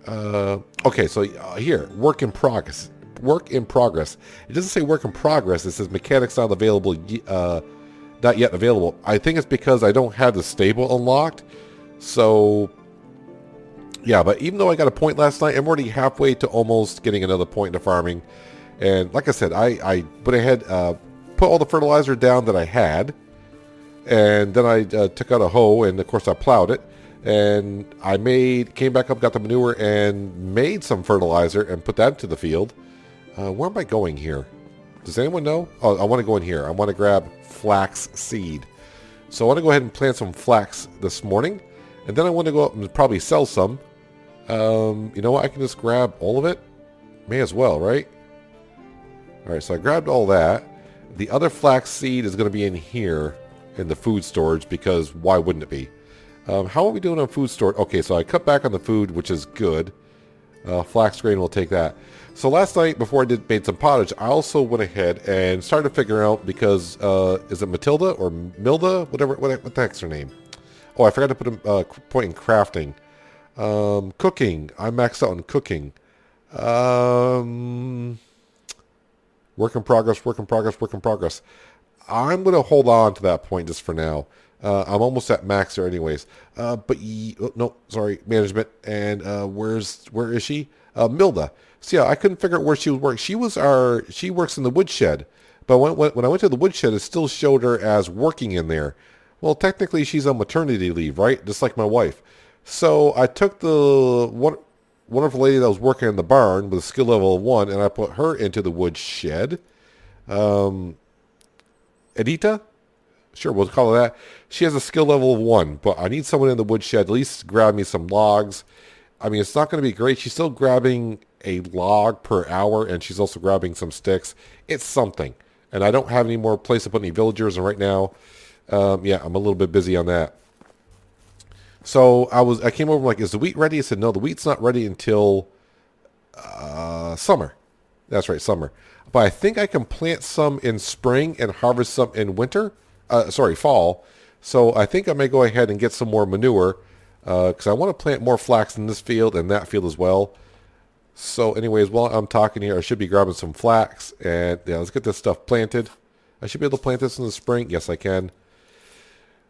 Okay, so here, work in progress. Work in progress. It doesn't say work in progress. It says mechanics not available, not yet available. I think it's because I don't have the stable unlocked. So, yeah, but even though I got a point last night, I'm already halfway to almost getting another point into farming. And like I said, I went ahead, put all the fertilizer down that I had. And then I took out a hoe, and of course I plowed it. And I came back up, got the manure, and made some fertilizer and put that into the field. Where am I going here? Does anyone know? Oh, I want to go in here. I want to grab flax seed. So I want to go ahead and plant some flax this morning. And then I want to go up and probably sell some. You know what? I can just grab all of it. May as well, right? All right, so I grabbed all that. The other flax seed is going to be in here in the food storage because why wouldn't it be? How are we doing on food storage? Okay, so I cut back on the food, which is good. Flax grain will take that. So last night, before I made some pottage, I also went ahead and started figuring out because, is it Matilda or Milda? What the heck's her name? Oh, I forgot to put a point in crafting. Cooking. I maxed out on cooking. Work in progress. I'm going to hold on to that point just for now. I'm almost at max there anyways. No, sorry, management. And where is she? Milda. So yeah, I couldn't figure out where she was working. She works in the woodshed. But when I went to the woodshed, it still showed her as working in there. Well, technically she's on maternity leave, right? Just like my wife. So I took the wonderful lady that was working in the barn with a skill level of 1, and I put her into the woodshed. Edita? Sure, we'll call her that. She has a skill level of 1, but I need someone in the woodshed at least grab me some logs. I mean, it's not going to be great. She's still grabbing a log per hour, and she's also grabbing some sticks. It's something. And I don't have any more place to put any villagers, and right now, yeah, I'm a little bit busy on that. So I came over like, is the wheat ready? I said, no, the wheat's not ready until summer. That's right, summer. But I think I can plant some in spring and harvest some in winter. Fall. So I think I may go ahead and get some more manure because I want to plant more flax in this field and that field as well. So anyways, while I'm talking here, I should be grabbing some flax. And yeah, let's get this stuff planted. I should be able to plant this in the spring. Yes, I can.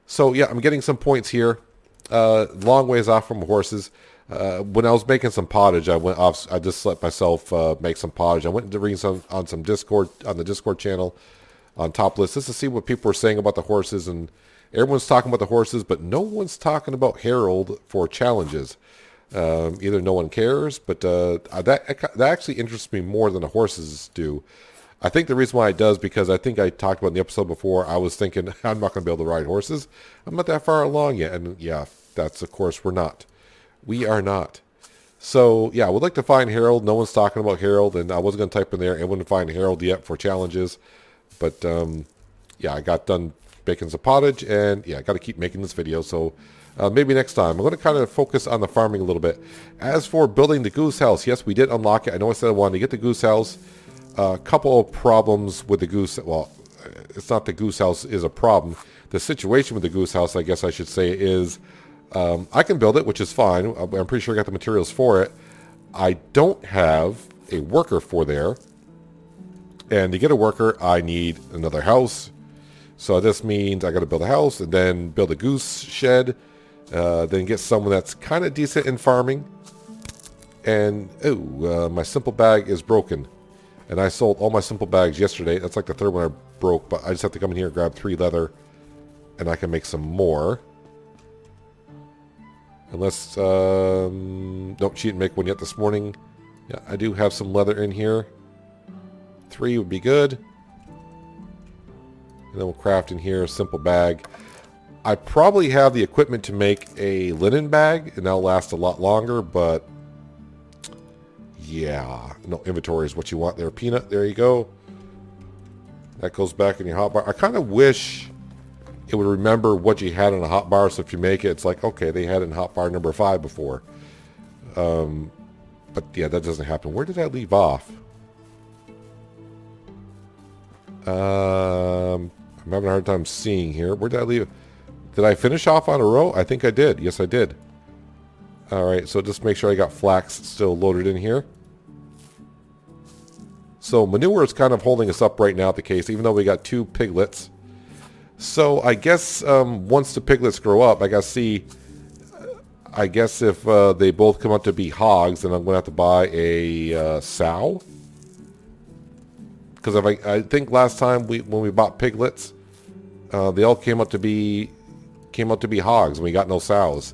So yeah, I'm getting some points here. Long ways off from horses. When I was making some pottage, I just let myself make some pottage. I went to read on the Discord channel on Top List just to see what people were saying about the horses, and everyone's talking about the horses, but no one's talking about Herald for challenges. Either no one cares, but that actually interests me more than the horses do. I think the reason why it does, because I think I talked about in the episode before, I was thinking, I'm not going to be able to ride horses. I'm not that far along yet. And yeah, that's, of course, we're not. We are not. So yeah, I would like to find Herald. No one's talking about Herald, and I wasn't going to type in there, I wouldn't find Herald yet for challenges. But yeah, I got done making some pottage, and yeah, I got to keep making this video. So maybe next time. I'm going to kind of focus on the farming a little bit. As for building the Goose House, yes, we did unlock it. I know I said I wanted to get the Goose House. A couple of problems with the Goose. Well, it's not the Goose House is a problem. The situation with the Goose House, I guess I should say, is I can build it, which is fine. I'm pretty sure I got the materials for it. I don't have a worker for there. And to get a worker, I need another house. So this means I got to build a house and then build a goose shed. Then get someone that's kind of decent in farming. And, my simple bag is broken. And I sold all my simple bags yesterday. That's like the third one I broke. But I just have to come in here and grab 3 leather. And I can make some more. Unless, nope, she didn't make one yet this morning. Yeah, I do have some leather in here. 3 would be good. And then we'll craft in here a simple bag. I probably have the equipment to make a linen bag. And that'll last a lot longer, but... yeah, no, inventory is what you want there, Peanut. There you go. That goes back in your hotbar. I kind of wish it would remember what you had in a hotbar, so if you make it, it's like, okay, they had it in hotbar number 5 before. But yeah, that doesn't happen. Where did I leave off? I'm having a hard time seeing here. Where did I leave? Did I finish off on a row? I think I did. Yes, I did. Alright, so just make sure I got flax still loaded in here. So manure is kind of holding us up right now at the case, even though we got 2 piglets. So I guess once the piglets grow up, I guess if they both come up to be hogs, then I'm going to have to buy a sow. Because I think last time when we bought piglets, they all came up to be hogs, and we got no sows.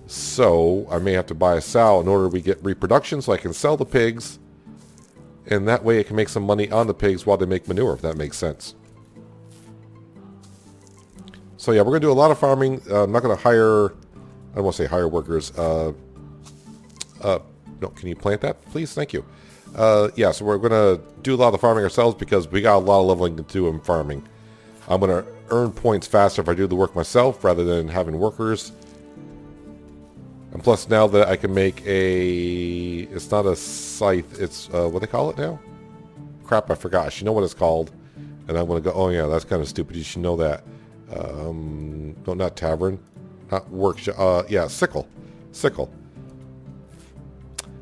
So I may have to buy a sow in order we get reproduction, so I can sell the pigs, and that way I can make some money on the pigs while they make manure, if that makes sense. So yeah, we're going to do a lot of farming. I'm not going to hire, I don't want to say hire workers. No, can you plant that, please? Thank you. Yeah, so we're going to do a lot of the farming ourselves because we got a lot of leveling to do in farming. I'm going to earn points faster if I do the work myself rather than having workers. And plus now that I can make it's not a scythe, it's, what do they call it now? Crap, I forgot. I should know what it's called. And I'm going to go, oh yeah, that's kind of stupid. You should know that. No, not tavern. Not workshop. Yeah, sickle. Sickle.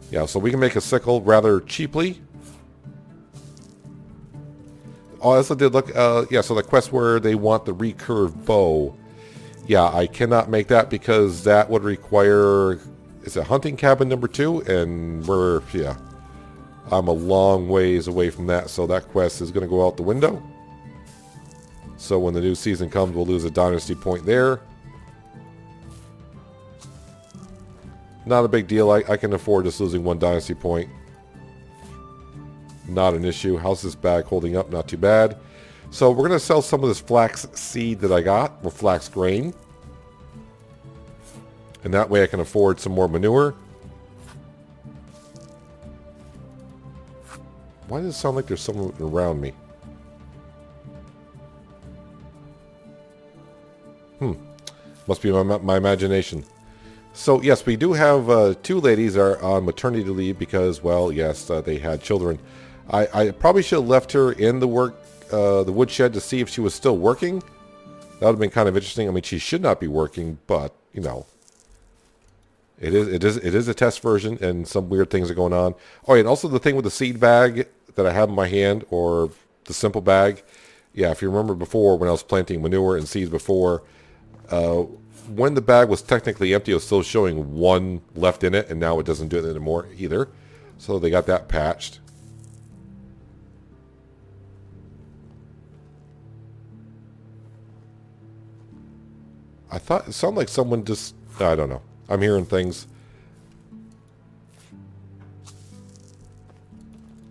Yeah, so we can make a sickle rather cheaply. Oh, I also did look, yeah, so the quest where they want the recurve bow. Yeah, I cannot make that because that would require... Is it hunting cabin number 2? And yeah. I'm a long ways away from that, so that quest is going to go out the window. So when the new season comes, we'll lose a dynasty point there. Not a big deal. I can afford just losing 1 dynasty point. Not an issue. How's this bag holding up? Not too bad. So we're going to sell some of this flax seed that I got, or flax grain. And that way I can afford some more manure. Why does it sound like there's someone around me? Must be my imagination. So yes, we do have 2 ladies are on maternity leave because, well, yes, they had children. I probably should have left her in the woodshed to see if she was still working. That would have been kind of interesting. I mean, she should not be working, but you know, it is a test version, and some weird things are going on. Oh, and also the thing with the seed bag that I have in my hand, or the simple bag. Yeah, if you remember before when I was planting manure and seeds before, when the bag was technically empty, it was still showing 1 left in it, and now it doesn't do it anymore either. So they got that patched. I thought it sounded like someone just... I don't know. I'm hearing things.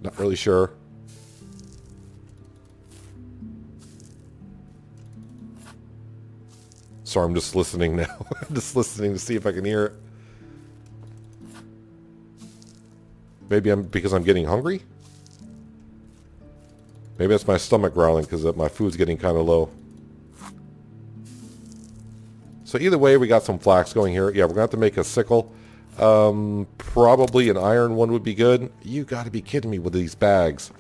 Not really sure. Sorry, I'm just listening now. I'm just listening to see if I can hear it. Maybe because I'm getting hungry? Maybe that's my stomach growling because my food's getting kind of low. So either way, we got some flax going here. Yeah, we're going to have to make a sickle. Probably an iron one would be good. You got to be kidding me with these bags.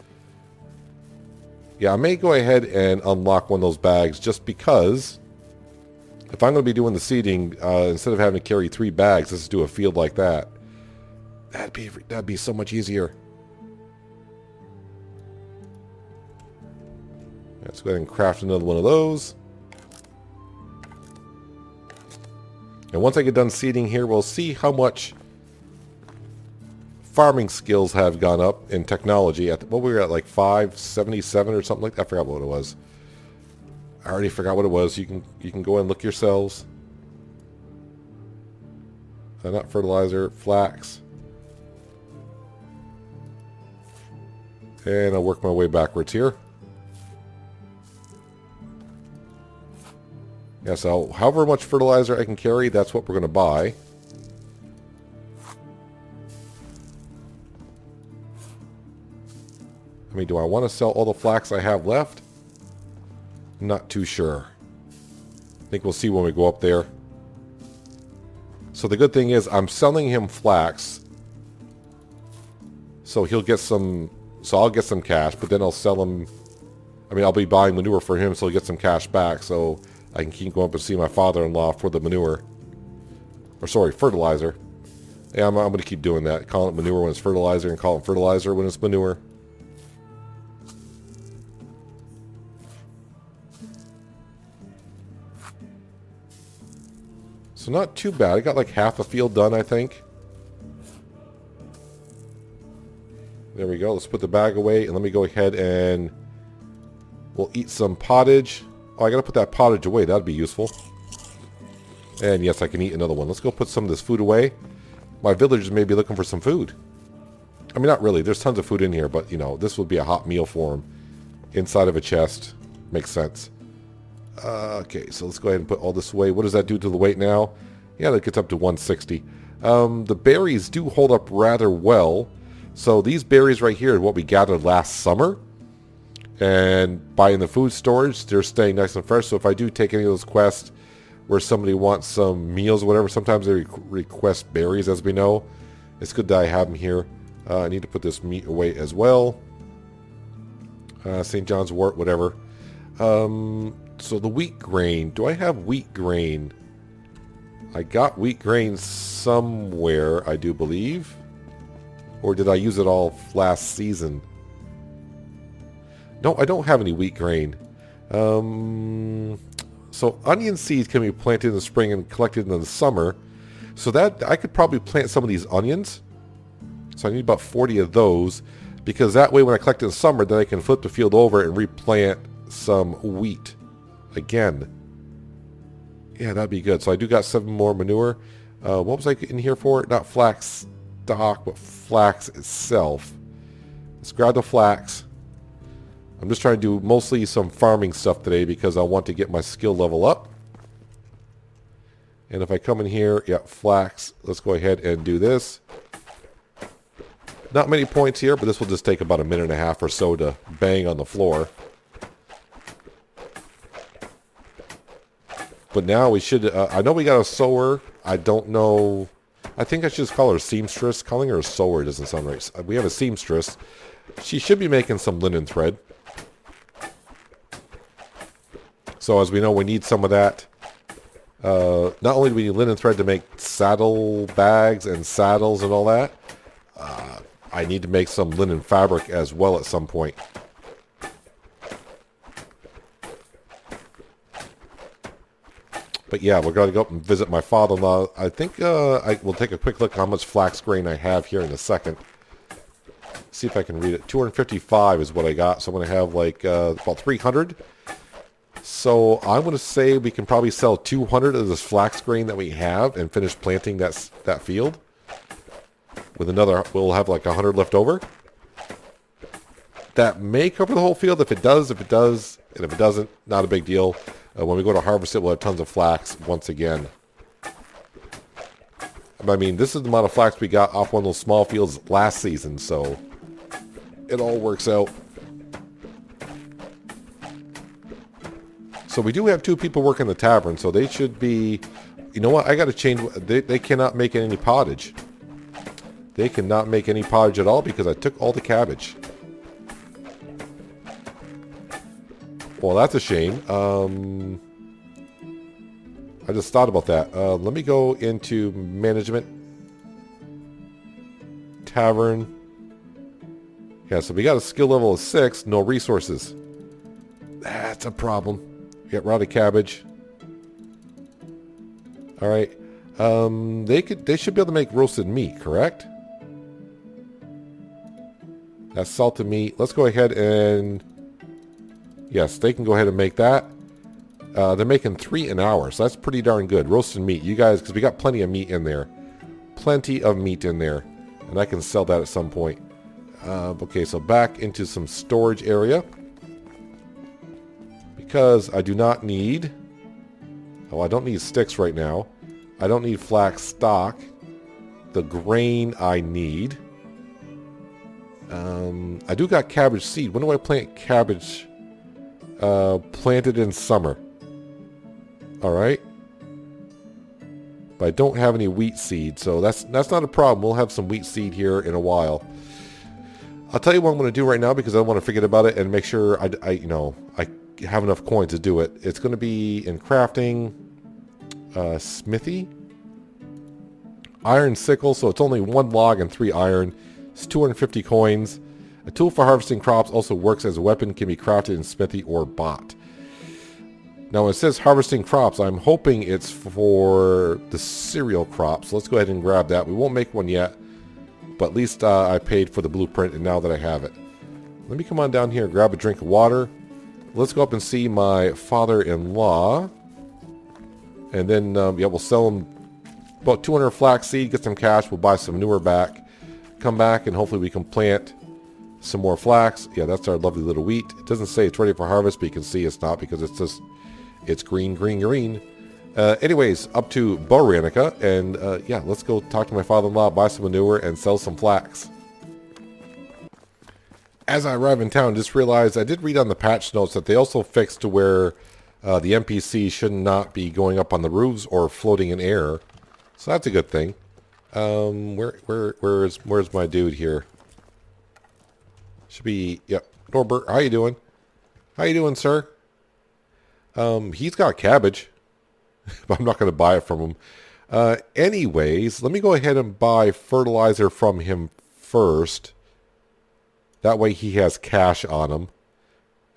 Yeah, I may go ahead and unlock one of those bags just because if I'm going to be doing the seeding, instead of having to carry 3 bags, let's do a field like that. That'd be so much easier. Let's go ahead and craft another one of those. And once I get done seeding here, we'll see how much farming skills have gone up in technology. What we were at, like 577 or something like that. I forgot what it was. I already forgot what it was. You can go and look yourselves. Not fertilizer, flax. And I'll work my way backwards here. Yeah, so however much fertilizer I can carry, that's what we're going to buy. I mean, do I want to sell all the flax I have left? Not too sure. I think we'll see when we go up there. So the good thing is I'm selling him flax. So he'll get some... So I'll get some cash, but then I'll sell him... I mean, I'll be buying manure for him so he'll get some cash back. So I can keep going up and see my father-in-law for the manure. Or sorry, fertilizer. Yeah, I'm going to keep doing that. Call it manure when it's fertilizer and call it fertilizer when it's manure. So not too bad. I got like half a field done, I think. There we go. Let's put the bag away and let me go ahead and we'll eat some pottage. Oh, I got to put that pottage away. That'd be useful. And yes, I can eat another one. Let's go put some of this food away. My villagers may be looking for some food. I mean, not really. There's tons of food in here, but, you know, this would be a hot meal for them. Inside of a chest. Makes sense. Okay, so let's go ahead and put all this away. What does that do to the weight now? Yeah, that gets up to 160. The berries do hold up rather well. So these berries right here are what we gathered last summer. And by in the food storage, they're staying nice and fresh. So if I do take any of those quests where somebody wants some meals or whatever, sometimes they request berries, as we know. It's good that I have them here. I need to put this meat away as well. St. John's wort, whatever. So the wheat grain. Do I have wheat grain? I got wheat grain somewhere, I do believe. Or did I use it all last season? No, I don't have any wheat grain. So onion seeds can be planted in the spring and collected in the summer. So that I could probably plant some of these onions. So I need about 40 of those, because that way when I collect in the summer, then I can flip the field over and replant some wheat again. Yeah, that'd be good. So I do got 7 more manure. What was I in here for? Not flax stock, but flax itself. Let's grab the flax. I'm just trying to do mostly some farming stuff today because I want to get my skill level up. And if I come in here, yeah, flax. Let's go ahead and do this. Not many points here, but this will just take about a minute and a half or so to bang on the floor. But now we should, I know we got a sewer. I don't know. I think I should just call her a seamstress. Calling her a sewer doesn't sound right. We have a seamstress. She should be making some linen thread. So as we know, we need some of that. Not only do we need linen thread to make saddle bags and saddles and all that, I need to make some linen fabric as well at some point. But yeah, we're going to go up and visit my father-in-law. I think I will take a quick look at how much flax grain I have here in a second. See if I can read it. 255 is what I got, so I'm going to have like about 300. So I'm going to say we can probably sell 200 of this flax grain that we have and finish planting that field. With another, we'll have like 100 left over. That may cover the whole field. If it does, and if it doesn't, not a big deal. When we go to harvest it, we'll have tons of flax once again. I mean, this is the amount of flax we got off one of those small fields last season, so it all works out. So we do have 2 people working the tavern, so they should be... You know what? I got to change... They cannot make any pottage. They cannot make any pottage at all because I took all the cabbage. Well, that's a shame. I just thought about that. Let me go into management. Tavern. Yeah, so we got a skill level of 6. No resources. That's a problem. We got rotted cabbage. Alright. They should be able to make roasted meat, correct? That's salted meat. Let's go ahead and... Yes, they can go ahead and make that. They're making 3 an hour, so that's pretty darn good. Roasted meat. You guys, because we got plenty of meat in there. Plenty of meat in there. And I can sell that at some point. Okay, so back into some storage area. Because I do not need... Oh, I don't need sticks right now. I don't need flax stock. The grain I need. I do got cabbage seed. When do I plant cabbage? Planted in summer. Alright. But I don't have any wheat seed, so that's not a problem. We'll have some wheat seed here in a while. I'll tell you what I'm going to do right now because I don't want to forget about it and make sure I have enough coins to do it. It's going to be in crafting, smithy, iron sickle, so it's only 1 log and 3 iron. It's 250 coins. A tool for harvesting crops also works as a weapon, can be crafted in smithy or bought. Now, when it says harvesting crops, I'm hoping it's for the cereal crops. Let's go ahead and grab that. We won't make one yet, but at least I paid for the blueprint, and now that I have it. Let me come on down here and grab a drink of water. Let's go up and see my father-in-law. And then, yeah, we'll sell him about 200 flax seed, get some cash, we'll buy some manure back. Come back, and hopefully we can plant some more flax. Yeah, that's our lovely little wheat. It doesn't say it's ready for harvest, but you can see it's not because it's just, it's green, green, green. Anyways, up to Hornico, and yeah, let's go talk to my father-in-law, buy some manure, and sell some flax. As I arrive in town, just realized I did read on the patch notes that they also fixed to where the NPC should not be going up on the roofs or floating in air. So that's a good thing. Where's my dude here? Should be, yep. Norbert, how you doing? How you doing, sir? He's got cabbage, but I'm not going to buy it from him. Anyways, let me go ahead and buy fertilizer from him first. That way he has cash on him.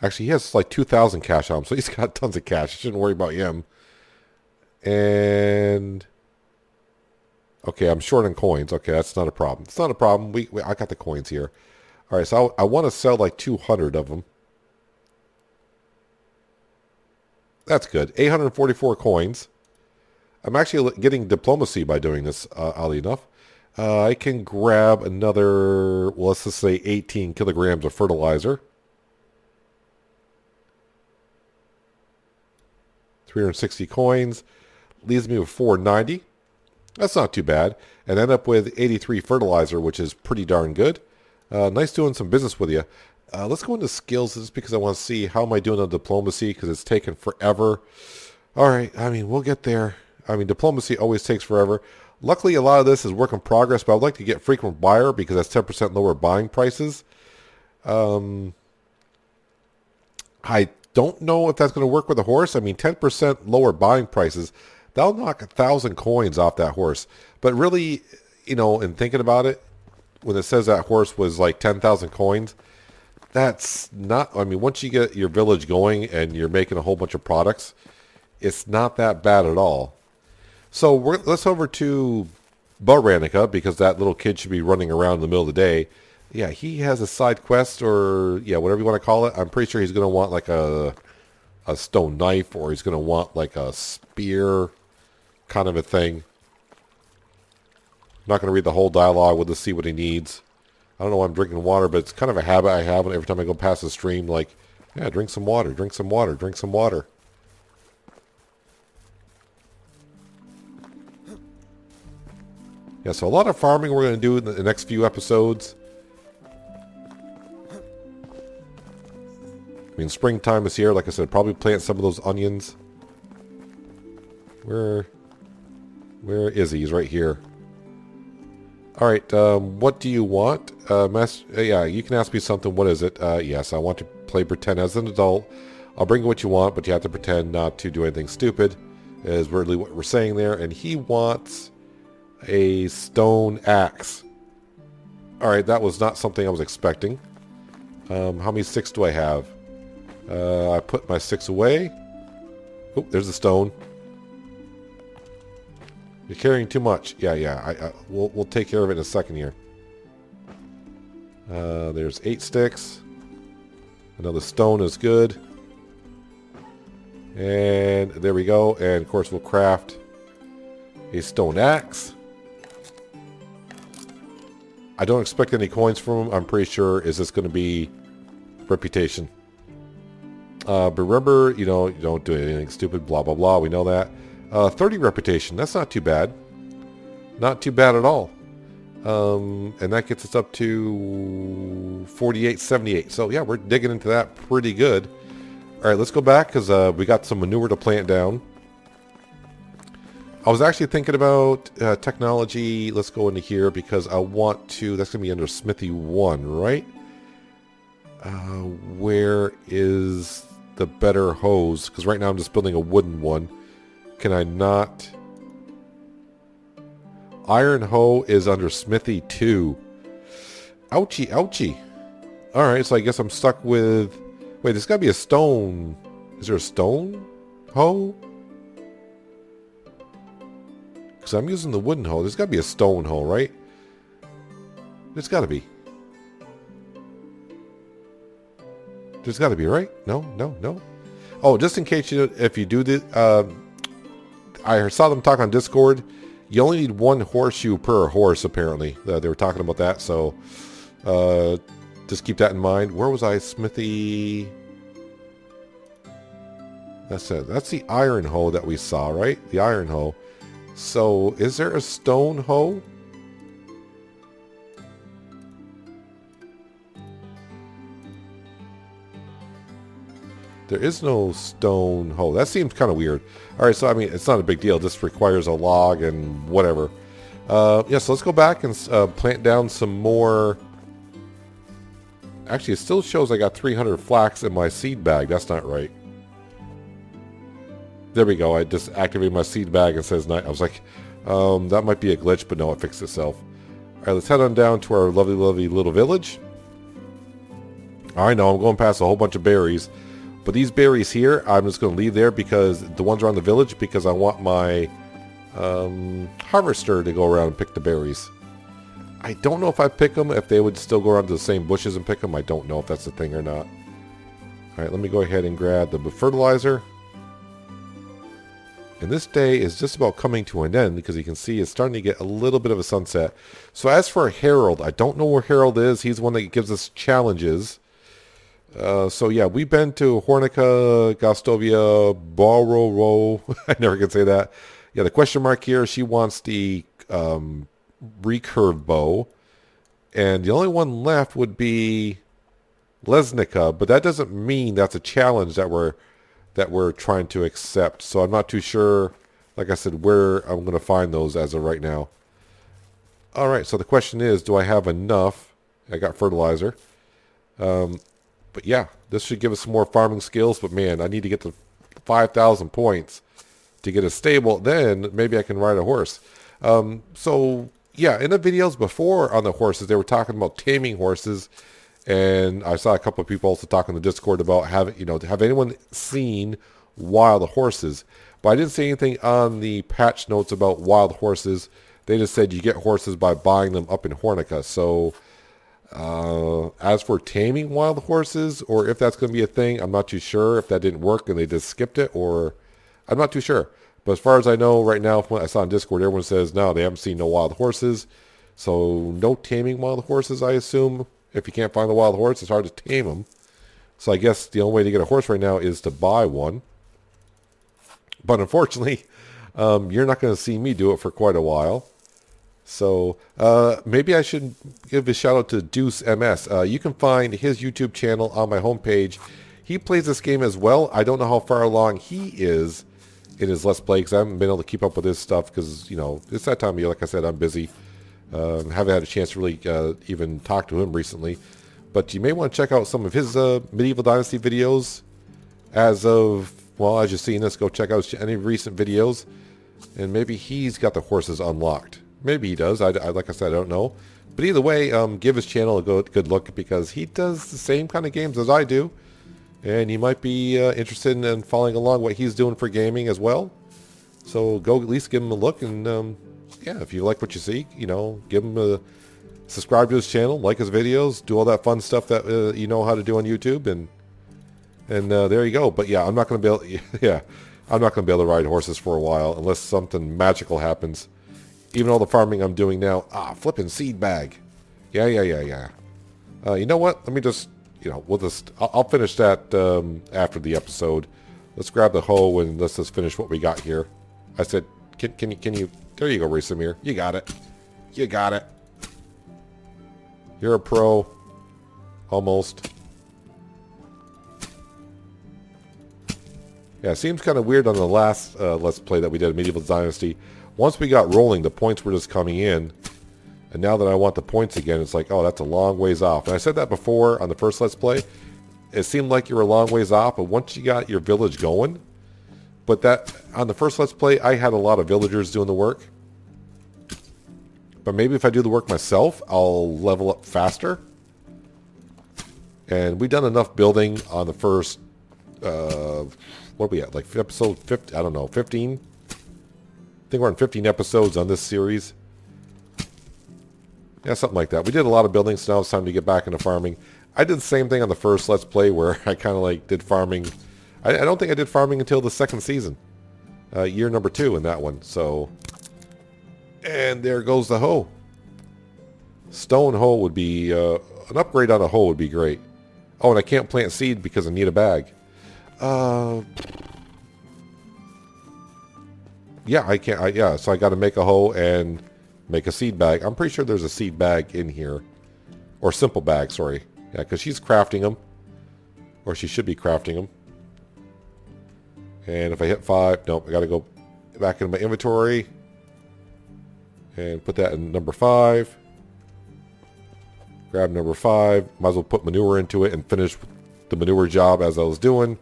Actually, he has like 2,000 cash on him, so he's got tons of cash. I shouldn't worry about him. And okay, I'm short on coins. Okay, that's not a problem. It's not a problem. I got the coins here. All right, so I want to sell like 200 of them. That's good. 844 coins. I'm actually getting diplomacy by doing this, oddly enough. I can grab another, well, let's just say 18 kilograms of fertilizer. 360 coins. Leaves me with 490. That's not too bad. And end up with 83 fertilizer, which is pretty darn good. Nice doing some business with you. Let's go into skills just because I want to see how am I doing on diplomacy because it's taken forever. All right, I mean, we'll get there. I mean, diplomacy always takes forever. Luckily, a lot of this is work in progress, but I'd like to get frequent buyer because that's 10% lower buying prices. I don't know if that's going to work with a horse. I mean, 10% lower buying prices, that'll knock 1,000 coins off that horse. But really, you know, in thinking about it, when it says that horse was like 10,000 coins, that's not, I mean, once you get your village going and you're making a whole bunch of products, it's not that bad at all. So let's over to Hornico because that little kid should be running around in the middle of the day. Yeah, he has a side quest or, yeah, whatever you want to call it. I'm pretty sure he's going to want like a stone knife or he's going to want like a spear kind of a thing. I'm not going to read the whole dialogue. We'll just see what he needs. I don't know why I'm drinking water, but it's kind of a habit I have every time I go past the stream. Like, yeah, drink some water, drink some water, drink some water. Yeah, so a lot of farming we're going to do in the next few episodes. I mean, springtime is here. Like I said, probably plant some of those onions. Where is he? He's right here. All right, what do you want? Yeah, you can ask me something. What is it? Yes, I want to play pretend as an adult. I'll bring you what you want, but you have to pretend not to do anything stupid, is really what we're saying there. And he wants a stone axe. All right, that was not something I was expecting. How many sticks do I have? I put my 6 away. Oh, there's the stone. You're carrying too much. Yeah. We'll take care of it in a second here. There's 8 sticks. Another stone is good. And there we go. And of course we'll craft a stone axe. I don't expect any coins from him. I'm pretty sure is this going to be reputation. But remember, you know, you don't do anything stupid, blah, blah, blah. We know that. 30 reputation. That's not too bad. Not too bad at all. And that gets us up to 48.78. So, yeah, we're digging into that pretty good. All right, let's go back because we got some manure to plant down. I was actually thinking about technology. Let's go into here because I want to... That's going to be under Smithy 1, right? Where is the better hose? Because right now I'm just building a wooden one. Can I not? Iron hoe is under Smithy 2. Ouchie, ouchie. Alright, so I guess I'm stuck with... Wait, there's got to be a stone. Is there a stone hoe? Because I'm using the wooden hoe. There's got to be a stone hoe, right? There's got to be. There's got to be, right? No. Oh, just in case you, if you do this, I saw them talk on Discord. You only need 1 horseshoe per horse, apparently. They were talking about that, so just keep that in mind. Where was I? Smithy. That's it. That's the iron hoe that we saw, right? The iron hoe. So, is there a stone hoe? There is no stone hoe. That seems kind of weird. All right, so I mean, it's not a big deal. This requires a log and whatever. Yeah, so let's go back and plant down some more. Actually, it still shows I got 300 flax in my seed bag. That's not right. There we go. I just activated my seed bag and it says night. I was like, that might be a glitch, but no, it fixed itself. All right, let's head on down to our lovely, lovely little village. I know I'm going past a whole bunch of berries, but these berries here, I'm just going to leave there because the ones around the village, because I want my harvester to go around and pick the berries. I don't know if I pick them, if they would still go around to the same bushes and pick them. I don't know if that's the thing or not. Alright, let me go ahead and grab the fertilizer. And this day is just about coming to an end because you can see it's starting to get a little bit of a sunset. So as for Harold, I don't know where Harold is. He's the one that gives us challenges. So yeah, we've been to Hornica, Gostovia, Barbaro. I never can say that. Yeah, the question mark here, she wants the recurve bow. And the only one left would be Lesnica, but that doesn't mean that's a challenge that we're trying to accept. So I'm not too sure, like I said, where I'm going to find those as of right now. All right, so the question is, do I have enough? I got fertilizer. But yeah, this should give us some more farming skills. But man, I need to get to 5,000 points to get a stable. Then maybe I can ride a horse. So yeah, in the videos before on the horses, they were talking about taming horses. And I saw a couple of people also talking in the Discord about have anyone seen wild horses? But I didn't see anything on the patch notes about wild horses. They just said you get horses by buying them up in Hornica. So as for taming wild horses, or if that's going to be a thing, I'm not too sure. If that didn't work and they just skipped it, or I'm not too sure. But as far as I know right now, from what I saw on Discord, everyone says no, they haven't seen no wild horses. So no taming wild horses, I assume. If you can't find the wild horse, it's hard to tame them. So I guess the only way to get a horse right now is to buy one. But unfortunately, you're not going to see me do it for quite a while. So maybe I should give a shout out to Deuce MS. You can find his YouTube channel on my homepage. He plays this game as well. I don't know how far along he is in his Let's Play because I haven't been able to keep up with his stuff because, it's that time of year. Like I said, I'm busy. Haven't had a chance to really even talk to him recently. But you may want to check out some of his Medieval Dynasty videos. As you're seeing this, go check out any recent videos. And maybe he's got the horses unlocked. Maybe he does. Like I said, I don't know. But either way, give his channel a good look because he does the same kind of games as I do. And you might be interested in following along what he's doing for gaming as well. So go at least give him a look and... yeah, if you like what you see, give him a subscribe to his channel, like his videos, do all that fun stuff that you know how to do on YouTube, and there you go. But yeah, I'm not going to be able to ride horses for a while unless something magical happens. Even all the farming I'm doing now, flipping seed bag. Yeah. You know what? Let me just, I'll finish that after the episode. Let's grab the hoe and let's just finish what we got here. I said, can you? There you go, Rasamir. You got it. You got it. You're a pro. Almost. Yeah, it seems kind of weird on the last Let's Play that we did, Medieval Dynasty. Once we got rolling, the points were just coming in. And now that I want the points again, it's like, oh, that's a long ways off. And I said that before on the first Let's Play. It seemed like you were a long ways off, but once you got your village going... But that on the first Let's Play, I had a lot of villagers doing the work. But maybe if I do the work myself, I'll level up faster. And we've done enough building on the first, what are we at? Like episode 50, I don't know, 15? I think we're on 15 episodes on this series. Yeah, something like that. We did a lot of building, so now it's time to get back into farming. I did the same thing on the first Let's Play where I kind of did farming... I don't think I did farming until the second season. Year number 2 in that one. So, and there goes the hoe. Stone hoe would be, an upgrade on a hoe would be great. Oh, and I can't plant seed because I need a bag. Yeah, I can't, so I got to make a hoe and make a seed bag. I'm pretty sure there's a seed bag in here. Or simple bag, sorry. Yeah, because she's crafting them. Or she should be crafting them. And if I hit 5, nope, I got to go back into my inventory and put that in number 5. Grab number 5. Might as well put manure into it and finish the manure job as I was doing.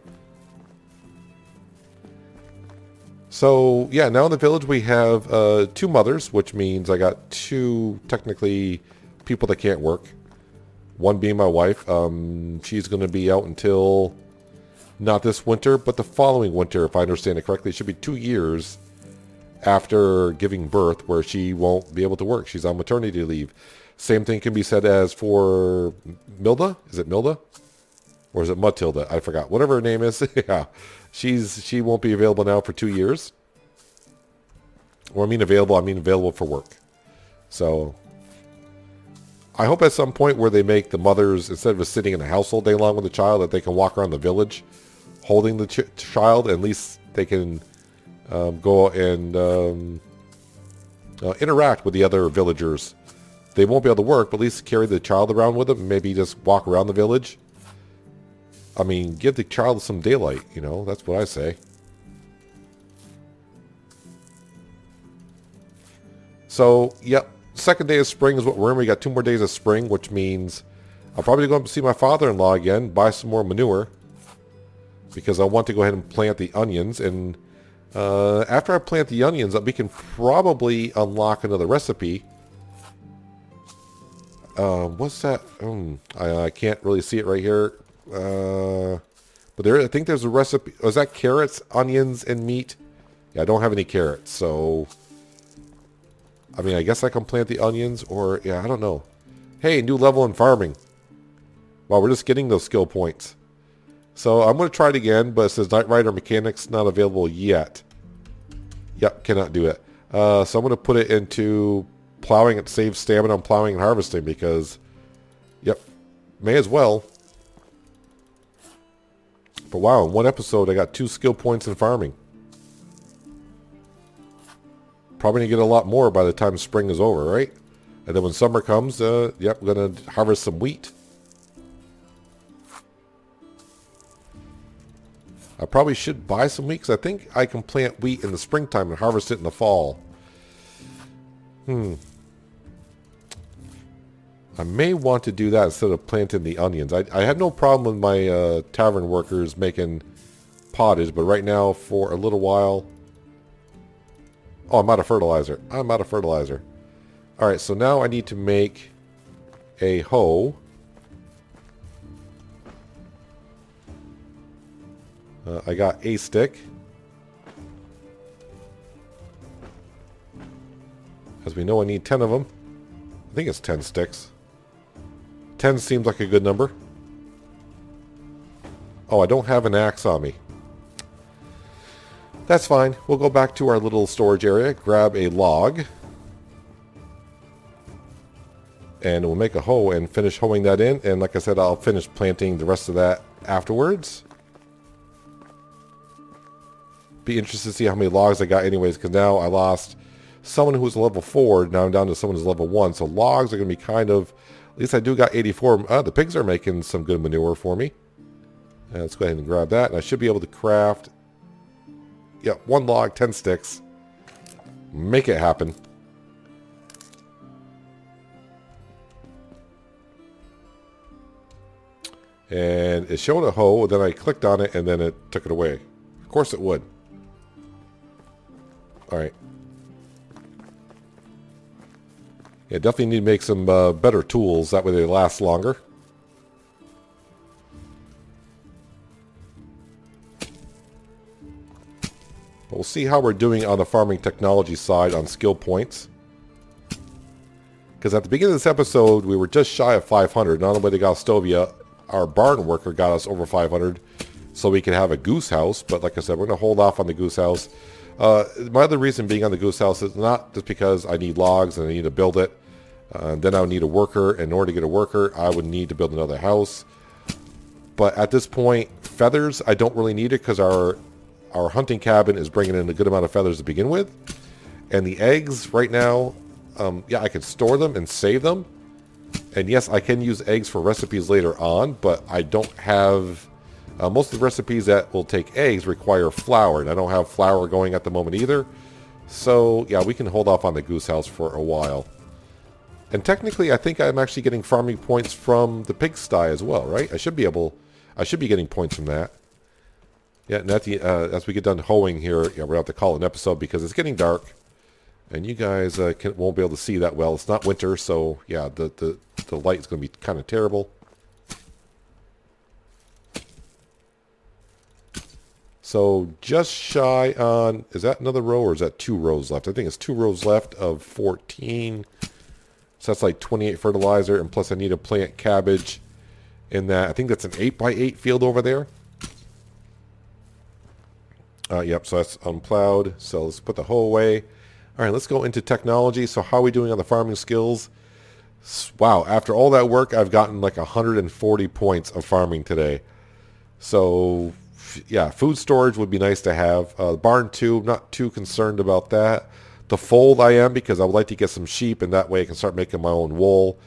So, yeah, now in the village we have 2 mothers, which means I got 2, technically, people that can't work. One being my wife. She's going to be out until not this winter, but the following winter, if I understand it correctly. It should be 2 years after giving birth where she won't be able to work. She's on maternity leave. Same thing can be said as for Milda. Is it Milda? Or is it Matilda? I forgot. Whatever her name is. Yeah. She won't be available now for 2 years. Or I mean available for work. So I hope at some point where they make the mothers, instead of just sitting in the house all day long with the child, that they can walk around the village holding the child. At least they can go and interact with the other villagers. They won't be able to work, but at least carry the child around with them and maybe just walk around the village. I mean, give the child some daylight, you know, that's what I say. So, yep, second day of spring is what we're in. We got 2 more days of spring, which means I'll probably go up and see my father-in-law again, buy some more manure, because I want to go ahead and plant the onions. And after I plant the onions, we can probably unlock another recipe. What's that? I can't really see it right here. But I think there's a recipe. Was that carrots, onions, and meat? Yeah, I don't have any carrots, so I mean, I guess I can plant the onions, or yeah, I don't know. Hey, new level in farming. Well, we're just getting those skill points. So I'm going to try it again, but it says Night Rider Mechanics not available yet. Yep, cannot do it. So I'm going to put it into plowing. It saves stamina on plowing and harvesting because, yep, may as well. But wow, in one episode I got 2 skill points in farming. Probably going to get a lot more by the time spring is over, right? And then when summer comes, yep, we're going to harvest some wheat. I probably should buy some wheat because I think I can plant wheat in the springtime and harvest it in the fall. I may want to do that instead of planting the onions. I have no problem with my tavern workers making pottage, but right now for a little while... Oh, I'm out of fertilizer. Alright, so now I need to make a hoe. I got a stick. As we know, I need 10 of them. I think it's 10 sticks. 10 seems like a good number. Oh, I don't have an axe on me. That's fine. We'll go back to our little storage area, grab a log, and we'll make a hoe and finish hoeing that in. And like I said, I'll finish planting the rest of that afterwards. Be interested to see how many logs I got anyways, because now I lost someone who was level 4. Now I'm down to someone who's level 1. So logs are going to be kind of... At least I do got 84. The pigs are making some good manure for me. Let's go ahead and grab that. And I should be able to craft... Yeah, 1 log, 10 sticks. Make it happen. And it showed a hoe, then I clicked on it, and then it took it away. Of course it would. Alright. Yeah, definitely need to make some better tools. That way they last longer. But we'll see how we're doing on the farming technology side on skill points. Because at the beginning of this episode, we were just shy of 500. Not only got Stovia, our barn worker got us over 500. So we can have a Goose House. But like I said, we're going to hold off on the Goose House. My other reason being on the Goose House is not just because I need logs and I need to build it. Then I would need a worker. In order to get a worker, I would need to build another house. But at this point, feathers, I don't really need it because our hunting cabin is bringing in a good amount of feathers to begin with. And the eggs right now, yeah, I can store them and save them. And yes, I can use eggs for recipes later on, but I don't have... most of the recipes that will take eggs require flour, and I don't have flour going at the moment either. So, yeah, we can hold off on the Goose House for a while. And technically, I think I'm actually getting farming points from the pigsty as well, right? I should be getting points from that. Yeah, and as we get done hoeing here, yeah, we're going to have to call it an episode because it's getting dark. And you guys won't be able to see that well. It's not winter, so yeah, the light is going to be kind of terrible. So just shy on, is that another row or is that 2 rows left? I think it's 2 rows left of 14. So that's like 28 fertilizer, and plus I need to plant cabbage in that. I think that's an 8x8 field over there. Yep, so that's unplowed. So let's put the hoe away. All right, let's go into technology. So how are we doing on the farming skills? Wow, after all that work, I've gotten like 140 points of farming today. So yeah, food storage would be nice to have. Barn tube, not too concerned about that. The fold I am, because I would like to get some sheep, and that way I can start making my own wool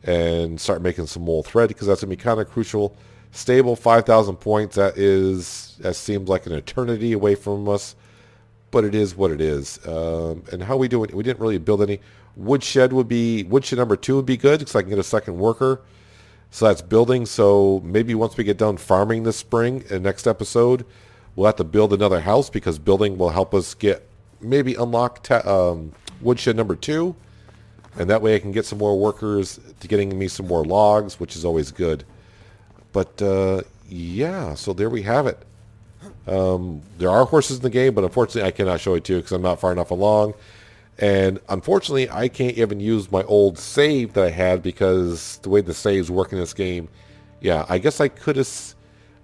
and start making some wool thread, because that's going to be kind of crucial. Stable, 5,000 points. That seems like an eternity away from us, but it is what it is. And how are we doing? We didn't really build any. Woodshed number 2 would be good, because I can get a second worker. So that's building. So maybe once we get done farming this spring, in next episode, we'll have to build another house, because building will help us unlock woodshed number 2. And that way I can get some more workers to getting me some more logs, which is always good. But yeah, so there we have it. There are horses in the game, but unfortunately I cannot show it to you because I'm not far enough along. And unfortunately I can't even use my old save that I had, because the way the saves work in this game, yeah, I guess I could have...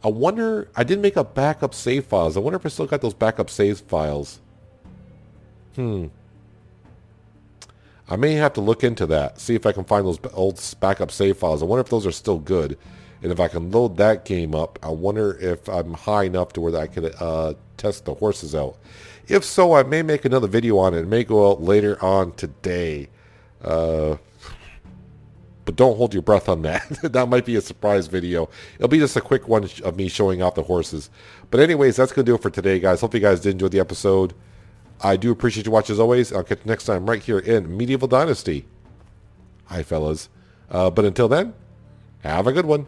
I wonder... I didn't make a backup save files. I wonder if I still got those backup save files. I may have to look into that, see if I can find those old backup save files. I wonder if those are still good. And if I can load that game up, I wonder if I'm high enough to where I could test the horses out. If so, I may make another video on it. It may go out later on today. But don't hold your breath on that. That might be a surprise video. It'll be just a quick one of me showing off the horses. But anyways, that's going to do it for today, guys. Hope you guys did enjoy the episode. I do appreciate you watching as always. I'll catch you next time right here in Medieval Dynasty. Hi, fellas. But until then, have a good one.